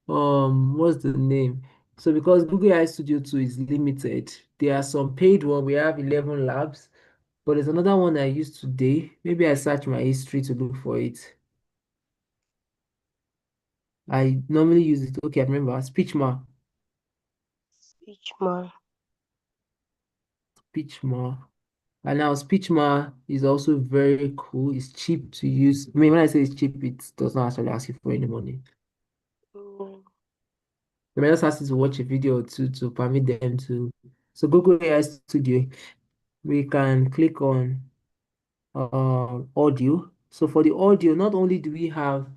What's the name? So because Google AI Studio 2 is limited, there are some paid one. We have 11 labs. But there's another one I used today. Maybe I search my history to look for it. I normally use it. Okay, I remember. Speechma. Speech more. Speechma. And now Speechma is also very cool. It's cheap to use. I mean, when I say it's cheap, it does not actually ask you for any money. Mm, The just ask you to watch a video or two to permit them to. So Google AI Studio, we can click on audio. So for the audio, not only do we have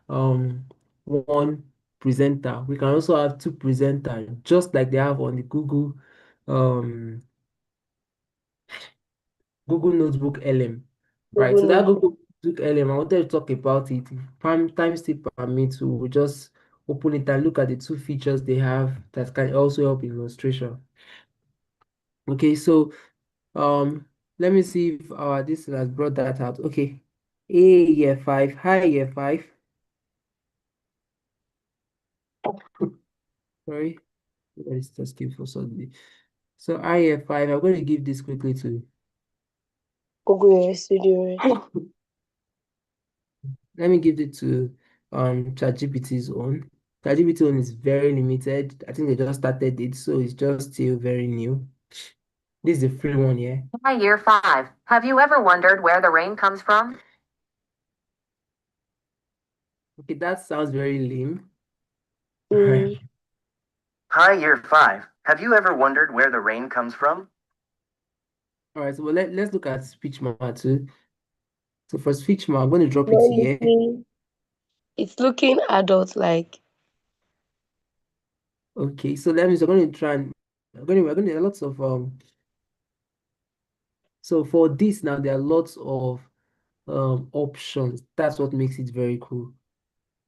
one presenter, we can also have two presenters, just like they have on the Google Notebook LM. Right. Google So that Notebook. Google Notebook LM, I wanted to talk about it. If time still permits, we will just open it and look at the two features they have that can also help in illustration. Okay, so um let me see if this has brought that out. Okay. Year 5. Hi, year 5. Sorry, it's just came for suddenly. So IF5, I'm going to give this quickly to. Google AI Studio. Right? Let me give it to ChatGPT's own. ChatGPT own is very limited. I think they just started it, so it's just still very new. This is a free one, yeah. Hi, year 5. Have you ever wondered where the rain comes from? Okay, that sounds very lame. Right. Mm, Hi, year 5. Have you ever wondered where the rain comes from? All right, so let's look at speech mark too. So for speech mark, I'm going to drop it not here. looking. It's looking adult like. Okay, so let me. So I'm going to try and we're going to there are lots of So for this now, there are lots of options. That's what makes it very cool.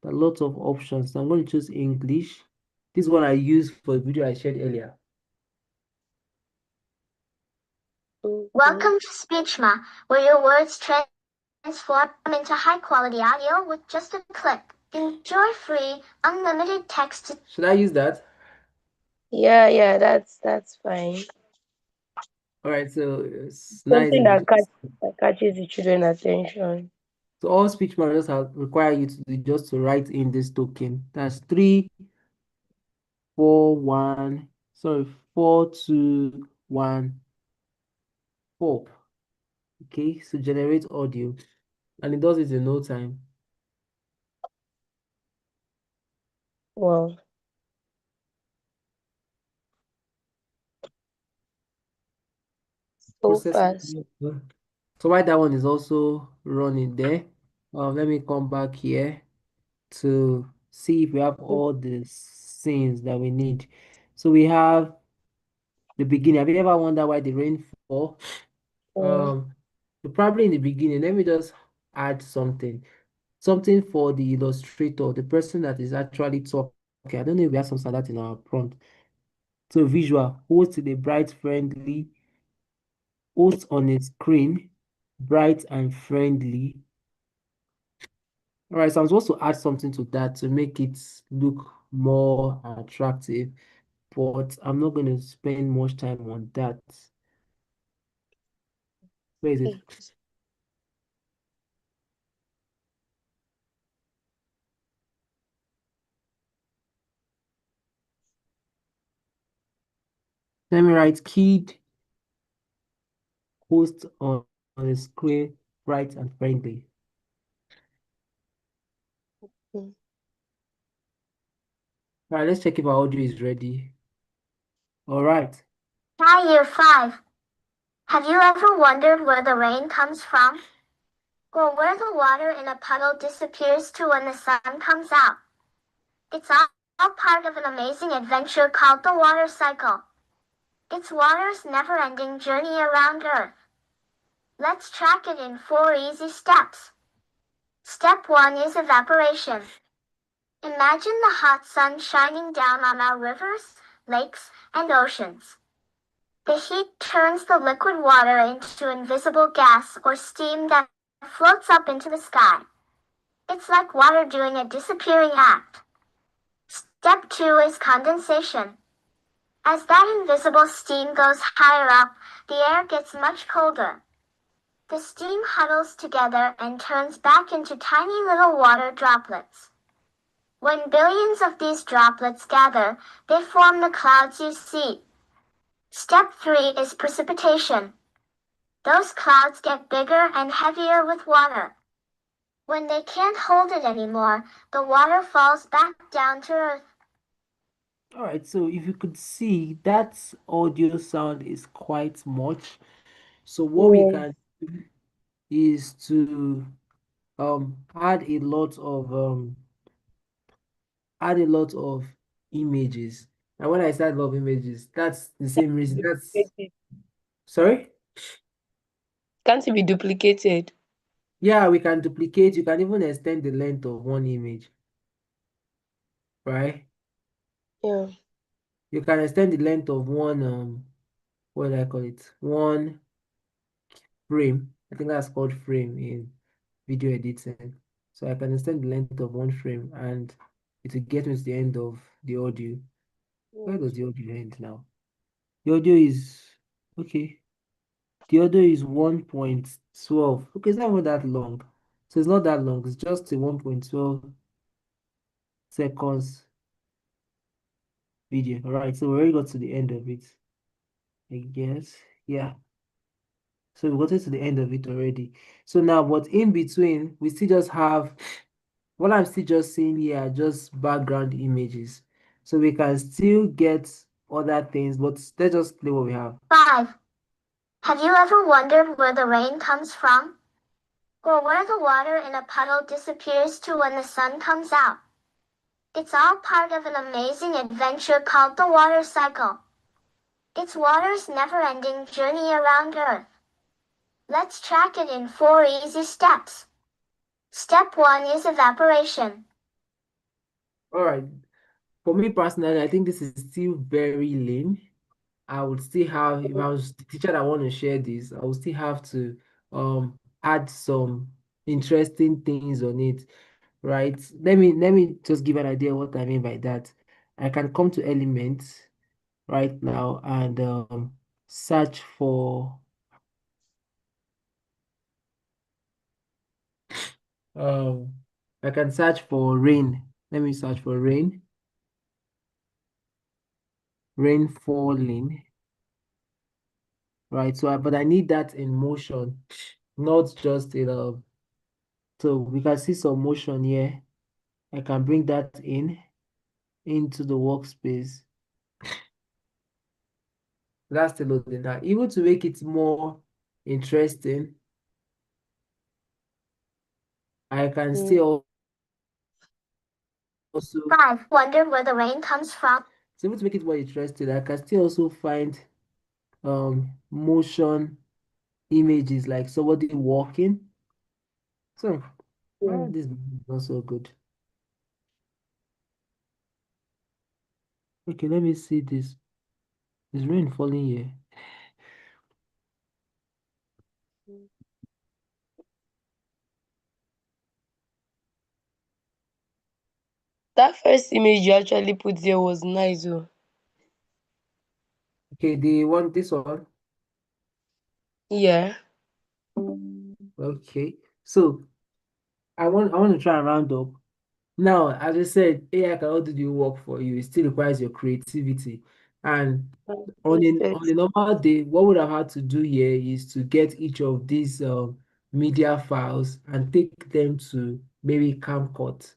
There are lots of options. So I'm going to choose English. This one I used for the video I shared earlier. Mhm. Welcome to Speechma, where your words transform into high-quality audio with just a click. Enjoy free, unlimited text. Should I use that? Yeah, yeah, that's fine. All right, so it's nice Something if you just that catches the children attention. so all speech markers have require you to do just to write in this token. That's 341, sorry, 4214. Okay, so generate audio. and it does it in no time. Wow. So Processing. fast. So while that one is also running there, let me come back here to see if we have all the scenes that we need. So we have the beginning. Have you ever wondered why the rain fall? Mm. Um, so probably in the beginning, let me just add something for the illustrator, the person that is actually talking. I don't know if we have some of that in our prompt. So visual, host in a bright, friendly, host on a screen, bright and friendly. All right, so I'm supposed to add something to that to make it look more attractive, but I'm not going to spend much time on that. Where is it? Mm. Let me write kid host on a screen, bright and friendly. Mm. All right, let's check if our audio is ready. All right. Hi, Year 5. Have you ever wondered where the rain comes from? Or where the water in a puddle disappears to when the sun comes out? It's all part of an amazing adventure called the water cycle. It's water's never-ending journey around Earth. Let's track it in 4 easy steps. Step 1 is evaporation. Imagine the hot sun shining down on our rivers, lakes, and oceans. The heat turns the liquid water into invisible gas or steam that floats up into the sky. It's like water doing a disappearing act. Step 2 is condensation. As that invisible steam goes higher up, the air gets much colder. The steam huddles together and turns back into tiny little water droplets. When billions of these droplets gather, they form the clouds you see. Step 3 is precipitation. Those clouds get bigger and heavier with water. When they can't hold it anymore, the water falls back down to earth. All right, so if you could see, that audio sound is quite much. So what we Yeah. can do is to add a lot of images. And when I say a lot of images, that's the same reason. That's Duplicated. sorry? Can't it be duplicated? Yeah, we can duplicate. You can even extend the length of one image, right? Yeah. You can extend the length of one what do I call it? One frame. I think that's called frame in video editing. So I can extend the length of one frame and it will get me to the end of the audio. Where Mm. does the audio end now? The audio is okay. The audio is 1.12. Okay, it's not even that long. So it's not that long. It's just a 1.12 seconds video. All right, so we already got to the end of it, I guess. Yeah. So we got to the end of it already. So now, but in between, we still just have what I'm still just seeing here are just background images. So we can still get other things, but let's just play what we have. 5. Have you ever wondered where the rain comes from? Or where the water in a puddle disappears to when the sun comes out? It's all part of an amazing adventure called the water cycle. It's water's never-ending journey around Earth. Let's track it in 4 easy steps. Step 1 is evaporation. All right. For me personally, I think this is still very lame. I would still have, if I was the teacher that want to share this, I would still have to add some interesting things on it, right? Let me just give an idea what I mean by that. I can come to elements right now and search for um I can search for rain. Let me search for rain falling, right? So but I need that in motion, not just in So we can see some motion here. I can bring that into the workspace. That's the loading now. Even to make it more interesting, I can Mm. still also, 5. Wonder where the rain comes from. so even to make it more interesting, I can still also find motion images like somebody walking. So Mm. this is not so good. Okay, let me see this. Is rain falling here? That first image you actually put there was nice. Oh. Okay, the one, this one. Yeah. Okay, so I want to try and round up. Now, as I said, AI cannot do the work for you. It still requires your creativity. And on a Perfect. normal day, what would have had to do here is to get each of these media files and take them to maybe CamCut.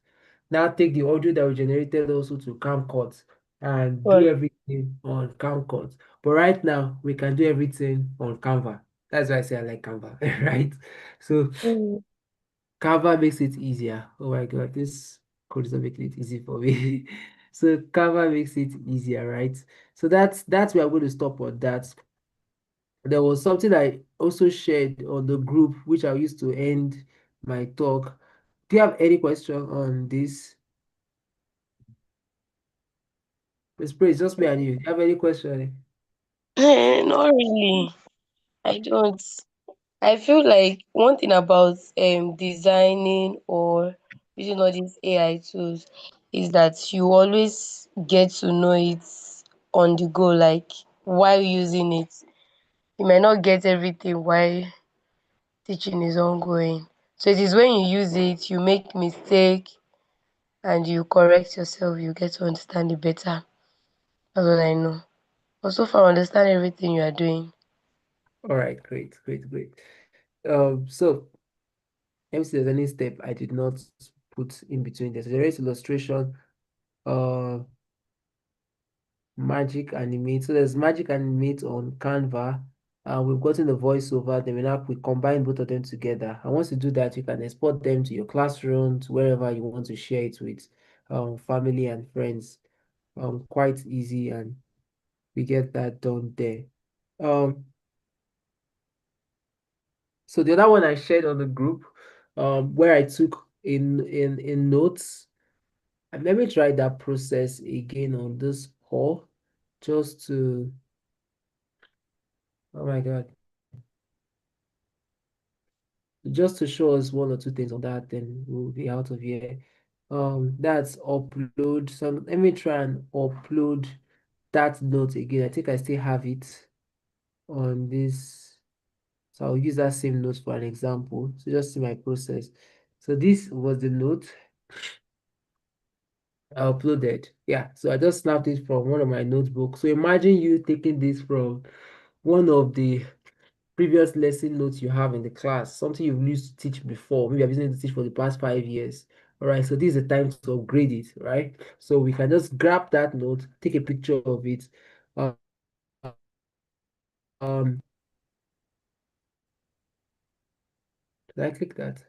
Now take the audio that we generated also to CamCut and do Well, everything on CamCut. But right now, we can do everything on Canva. That's why I say I like Canva, right? So mm. Canva makes it easier. Oh my God, this code is not making it easy for me. So Canva makes it easier, right? So that's where I'm going to stop on that. There was something I also shared on the group, which I used to end my talk. Do you have any question on this? Miss Praise, just me and you. Do you have any question? Not really. I don't. I feel like one thing about designing or using all these AI tools is that you always get to know it on the go, like while using it. You might not get everything while teaching is ongoing. So it is when you use it, you make mistake and you correct yourself, you get to understand it better. That's what I know. But so far, I understand everything you are doing. All right, great, great, great. So let me see if there's any step I did not put in between this. There is illustration, uh, Magic Animate. So there's Magic Animate on Canva. We've gotten the voiceover. Then we combine both of them together. And once you do that, you can export them to your classroom, to wherever you want to share it with family and friends. Quite easy, and we get that done there. Um, so the other one I shared on the group, where I took in notes. And let me try that process again on this call, just to. Oh my God. Just to show us one or two things on that, then we'll be out of here. That's upload. So let me try and upload that note again. I think I still have it on this. So I'll use that same note for an example. So just see my process. So this was the note I uploaded. Yeah, so I just snapped it from one of my notebooks. So imagine you taking this from one of the previous lesson notes you have in the class, something you've used to teach before. Maybe I've been using to teach for the past 5 years. All right, so this is the time to upgrade it, right? So we can just grab that note, take a picture of it. Uh, Um, did I click that?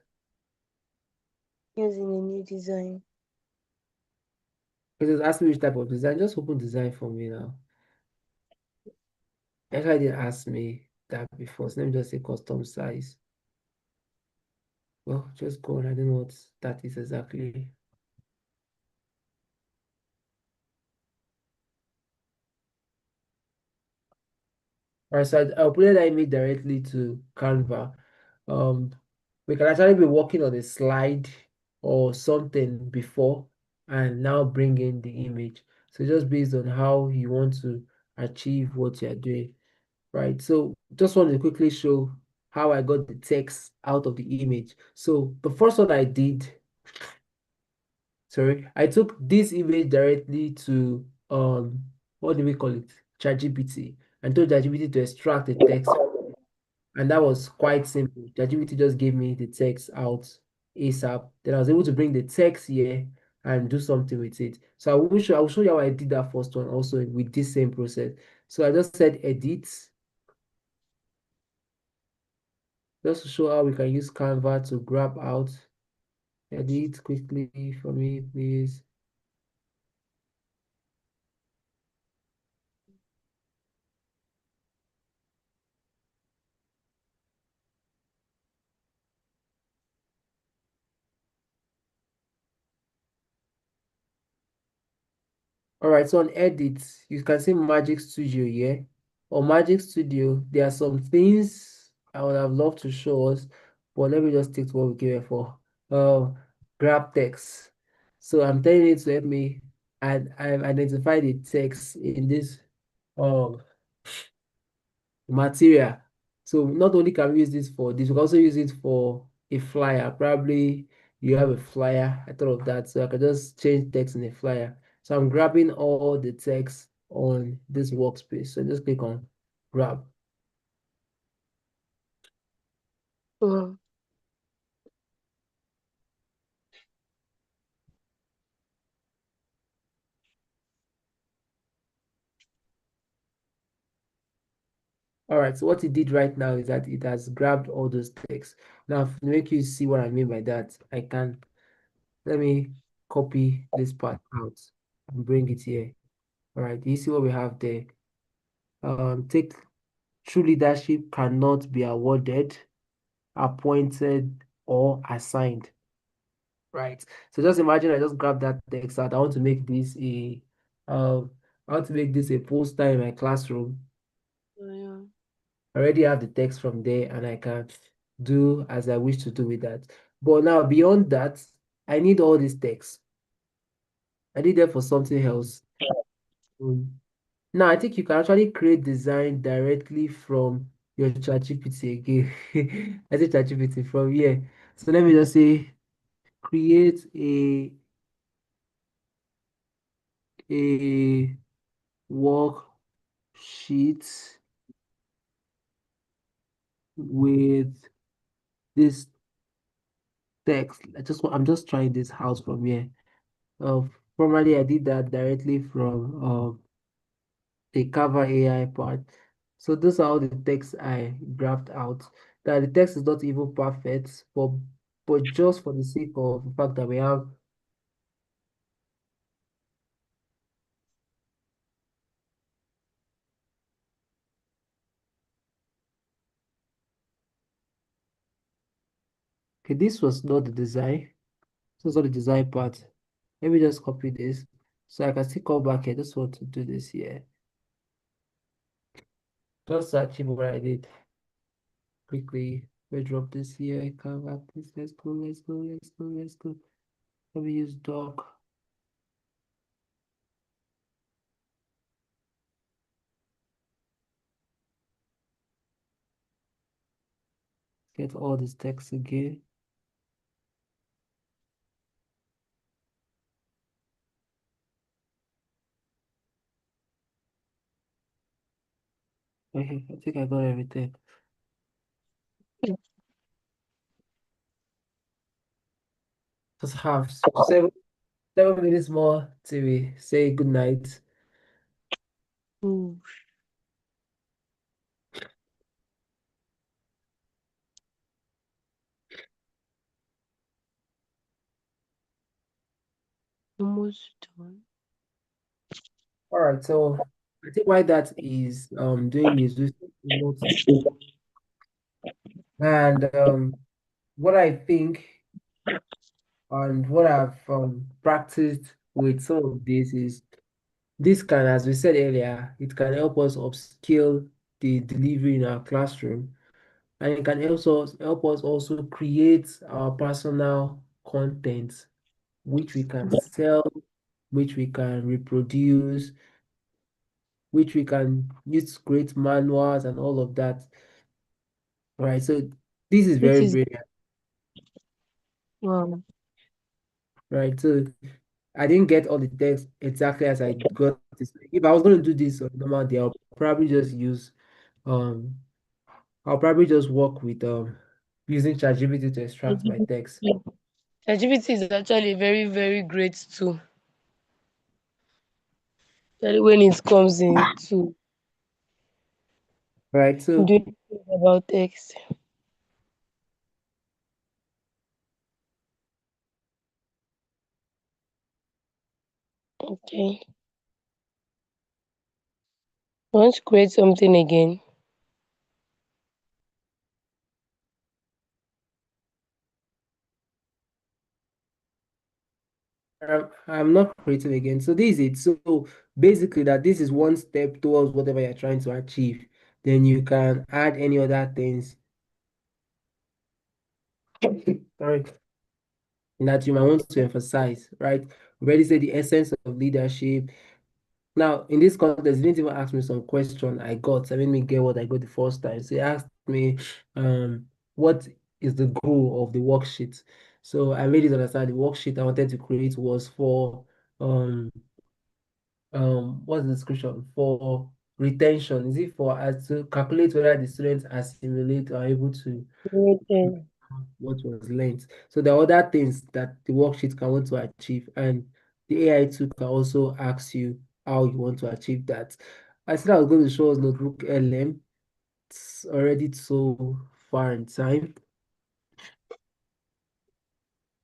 Using a new design. Because it's asking me which type of design. Just open design for me now. Actually, didn't ask me that before. So let me just say custom size. Well, just go on. I don't know what that is exactly. All right, so I uploaded that image directly to Canva. Um, we can actually be working on a slide or something before and now bring in the image. So just based on how you want to achieve what you're doing, right? So just want to quickly show how I got the text out of the image. So the first one I did, sorry, I took this image directly to what do we call it? ChatGPT, and told ChatGPT to extract the text, and that was quite simple. ChatGPT just gave me the text out. ASAP. Then I was able to bring the text here and do something with it. So I will show you how I did that first one also with this same process. So I just said edit, just to show how we can use Canva to grab out. Edit quickly for me, please. All right, so on edit, you can see Magic Studio here. On Magic Studio, there are some things I would have loved to show us, but let me just stick to what we came here for. Uh, grab text. So I'm telling it to help me, and I've identified the text in this um material. So not only can we use this for this, we can also use it for a flyer. Probably you have a flyer. I thought of that. So I can just change text in a flyer. So I'm grabbing all the text on this workspace. So just click on grab. Wow. All right, so what it did right now is that it has grabbed all those texts. Now, to make you see what I mean by that, let me copy this part out and bring it here. All right, do you see what we have there? Take true leadership cannot be awarded, appointed, or assigned. Right. So just imagine I just grab that text out. I want to make this a poster in my classroom. Yeah. I already have the text from there and I can do as I wish to do with that. But now beyond that, I need all this text. I need them for something else. Mm. Now I think you can actually create design directly from your ChatGPT again. I say ChatGPT from here. So let me just say create a worksheet with this text. I'm just trying this house from here. Uh, Formerly I did that directly from the Cover AI part. So those are all the text I grabbed out. That the text is not even perfect, but just for the sake of the fact that we have. Okay, this was not the design. This was not the design part. Let me just copy this so I can still come back here. Just want to do this here. Just to achieve what I did quickly. We drop this here. I come back this. Let's go, let's go, let's go, let's go. Let me use doc. Get all this text again. Okay, I think I got everything. Just have 7 minutes more till we say good night. Mm. Almost done. All right, so I think why that is doing is this notes. And what I think and what I've practiced with some of this is this can, as we said earlier, it can help us upskill the delivery in our classroom, and it can also help us also create our personal content, which we can sell, which we can reproduce, which we can use to create manuals and all of that. All right, so this is This very is brilliant, wow. right? So I didn't get all the text exactly as I got this. If I was going to do this on a normal day, probably just use um I'll probably just work with using ChatGPT to extract my text. ChatGPT is actually a very, very great tool, especially when it comes into Right. So doing things about text. Okay. I want to create something again. I'm not creating again. So this is it. So basically that this is one step towards whatever you're trying to achieve. Then you can add any other things. Sorry. That you might want to emphasize, right? We already said the essence of leadership. Now, in this context, they didn't even ask me some question I got. I made me get what I got the first time. So they asked me, what is the goal of the worksheet? So I made it understand the worksheet I wanted to create was for um what's the description for retention? Is it for us to calculate whether the students assimilate or are able to Created. what was learned? So there are other things that the worksheet can want to achieve, and the AI tool can also ask you how you want to achieve that. I said I was going to show us notebook LM. It's already so far in time.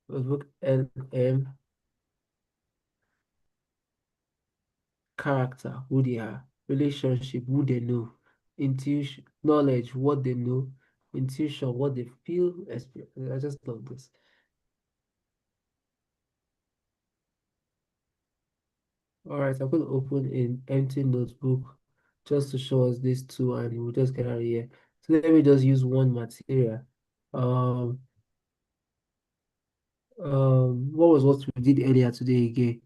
Notebook LM, character, who they are, relationship, who they know, intuition, knowledge, what they know, intuition, what they feel, experience. I just love this. All right, I'm going to open an empty notebook just to show us this two, and we'll just get out of here. So let me just use one material. Um, what was what we did earlier today again?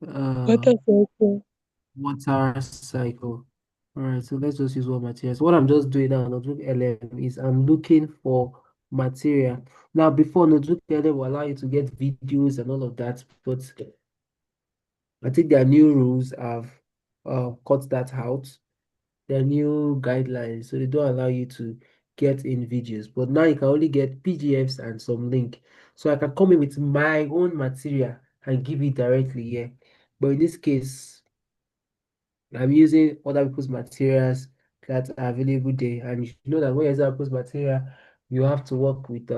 Water cycle. Water cycle. All right, so let's just use one material. So what I'm just doing now, notebook LM, is I'm looking for material. Now, before notebook LM will allow you to get videos and all of that, but I think their new rules have cut that out. Their new guidelines, so they don't allow you to get in videos. But now you can only get PDFs and some link. So I can come in with my own material and give it directly here. But in this case, I'm using other people's materials that are available there. And you should know that when you use other people's material, you have to work with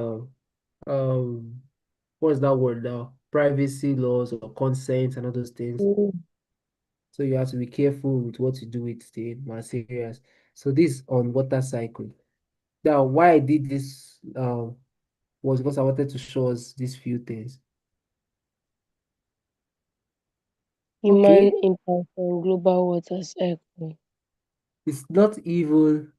um what is that word now? Privacy laws or consent and all those things. Mm. So you have to be careful with what you do with the materials. So this on water cycle. Now, why I did this was because I wanted to show us these few things. Human Okay, impact on global water cycle. it's not even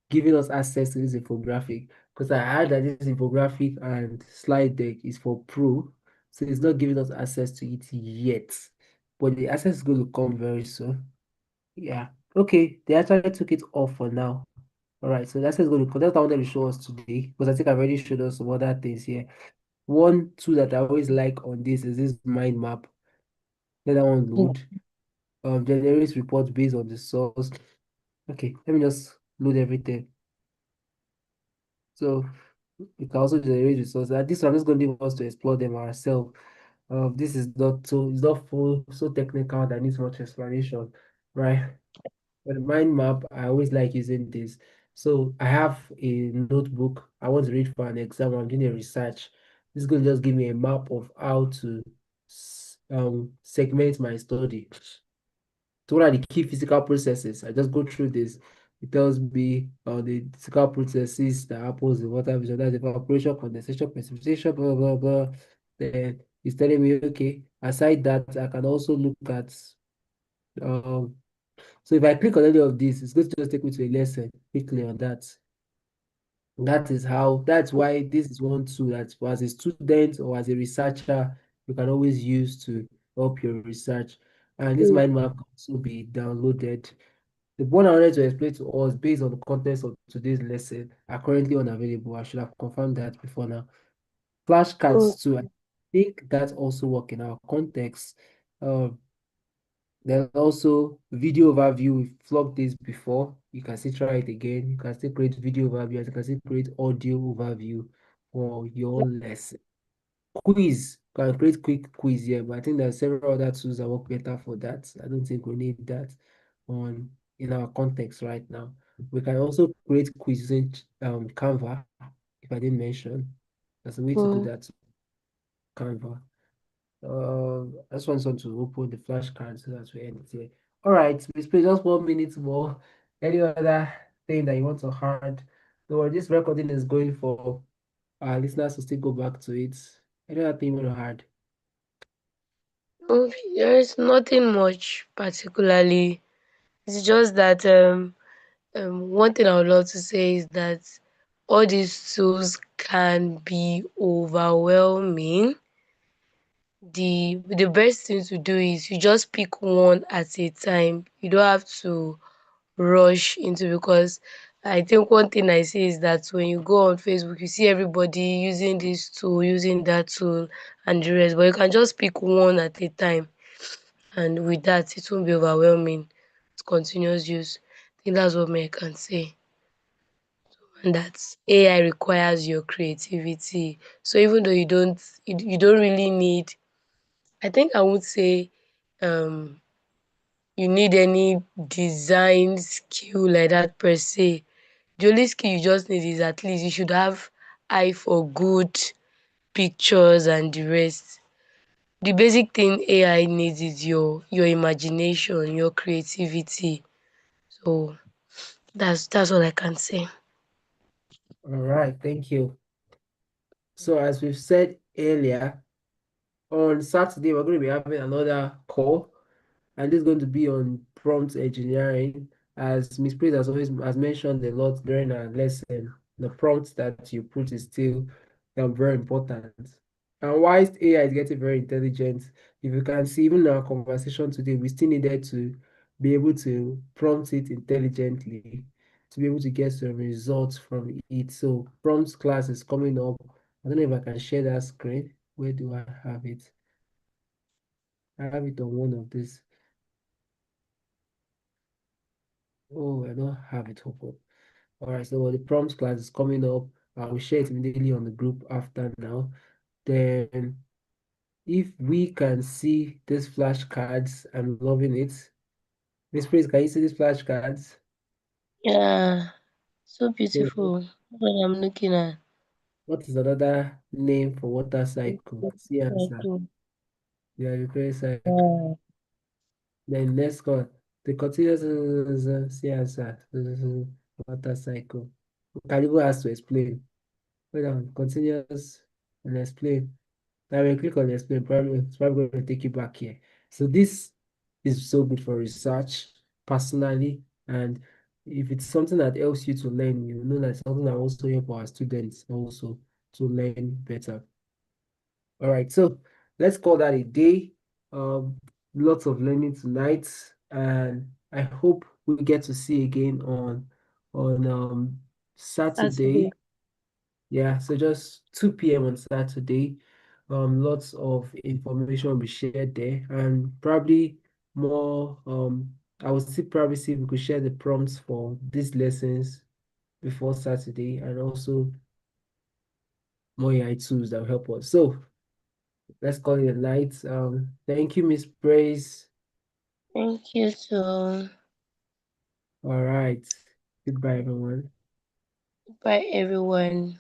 giving us access to this infographic because I heard that this infographic and slide deck is for pro, so it's not giving us access to it yet. But the access is going to come very soon. Yeah. Okay, they actually took it off for now. All right, so that's going to that's what I wanted to show us today because I think I've already showed us some other things here. One tool that I always like on this is this mind map. Let that one load. Generates reports based on the source. Okay, let me just load everything. So you can also generate resources. And this one, I'm just going to leave us to explore them ourselves. This is not so it's not full so technical that needs much explanation, right? For the mind map, I always like using this. So I have a notebook. I want to read for an exam. I'm doing a research. This is going to just give me a map of how to segment my study. So what are the key physical processes? I just go through this. It tells me the physical processes that happens in water visual, that's evaporation, condensation, precipitation, blah, blah, blah. Then it's telling me, okay, aside that, I can also look at um so if I click on any of this, it's going to just take me to a lesson quickly on that. That's why this is one tool that as a student or as a researcher, you can always use to help your research. And this Mm. mind map can also be downloaded. The one I wanted to explain to us based on the contents of today's lesson are currently unavailable. I should have confirmed that before now. Mm. Flashcards too. I think that also work in our context. Um, There's also video overview. We've flogged this before. You can still try it again. You can still create video overview. You can still create audio overview for your lesson. Quiz, can create quick quiz here, but I think there are several other tools that work better for that. I don't think we need that on in our context right now. We can also create quiz using Canva, if I didn't mention. There's a way to do Mm. that. Canva. I just want someone to open the flashcard so that we end it here. All right, we spend just 1 minute more. Any other thing that you want to add? So this recording is going for our listeners to still go back to it. Any other thing you want to add? There is nothing much particularly. It's just that one thing I would love to say is that all these tools can be overwhelming. The best thing to do is you just pick one at a time. You don't have to rush into, because I think one thing I see is that when you go on Facebook, you see everybody using this tool, using that tool, and the rest. But you can just pick one at a time, and with that, it won't be overwhelming. It's continuous use. I think that's what I can say. And that AI requires your creativity. So even though you don't really need, I think I would say, um, you need any design skill like that per se. The only skill you just need is at least you should have eye for good pictures and the rest. The basic thing AI needs is your imagination, your creativity. So that's all I can say. All right, thank you. So as we've said earlier, on Saturday we're going to be having another call, and this is going to be on prompt engineering. As Miss Praise has mentioned a lot during our lesson, the prompts that you put is still very important. And whilst AI is getting very intelligent, if you can see, even in our conversation today, we still needed to be able to prompt it intelligently to be able to get some results from it. So prompts class is coming up. I don't know if I can share that screen. Where do I have it? I have it on one of these. Oh, I don't have it open. All right, so the prompts class is coming up. I will share it immediately on the group after now. Then, if we can see these flashcards, I'm loving it. Miss Praise, can you see these flashcards? Yeah, so So, beautiful. What I'm looking at. what is another name for water cycle? See answer. Yeah, the great cycle. Yeah. Then next one, the continuous see answer. Water cycle. Can even ask to explain. Wait on, continuous and explain. Now when you click on explain, probably it's probably going to take you back here. So this is so good for research personally, and if it's something that helps you to learn, you know that's something that also help our students also to learn better. All right, so let's call that a day. Um, Lots of learning tonight, and I hope we get to see again on Saturday. Saturday. Yeah, so just 2 p.m. on Saturday. Lots of information will be shared there, and probably more. I would still probably see if we could share the prompts for these lessons before Saturday, and also more AI tools that will help us. So let's call it a night. Thank you, Miss Praise. Thank you too. All right. Goodbye, everyone. Bye everyone.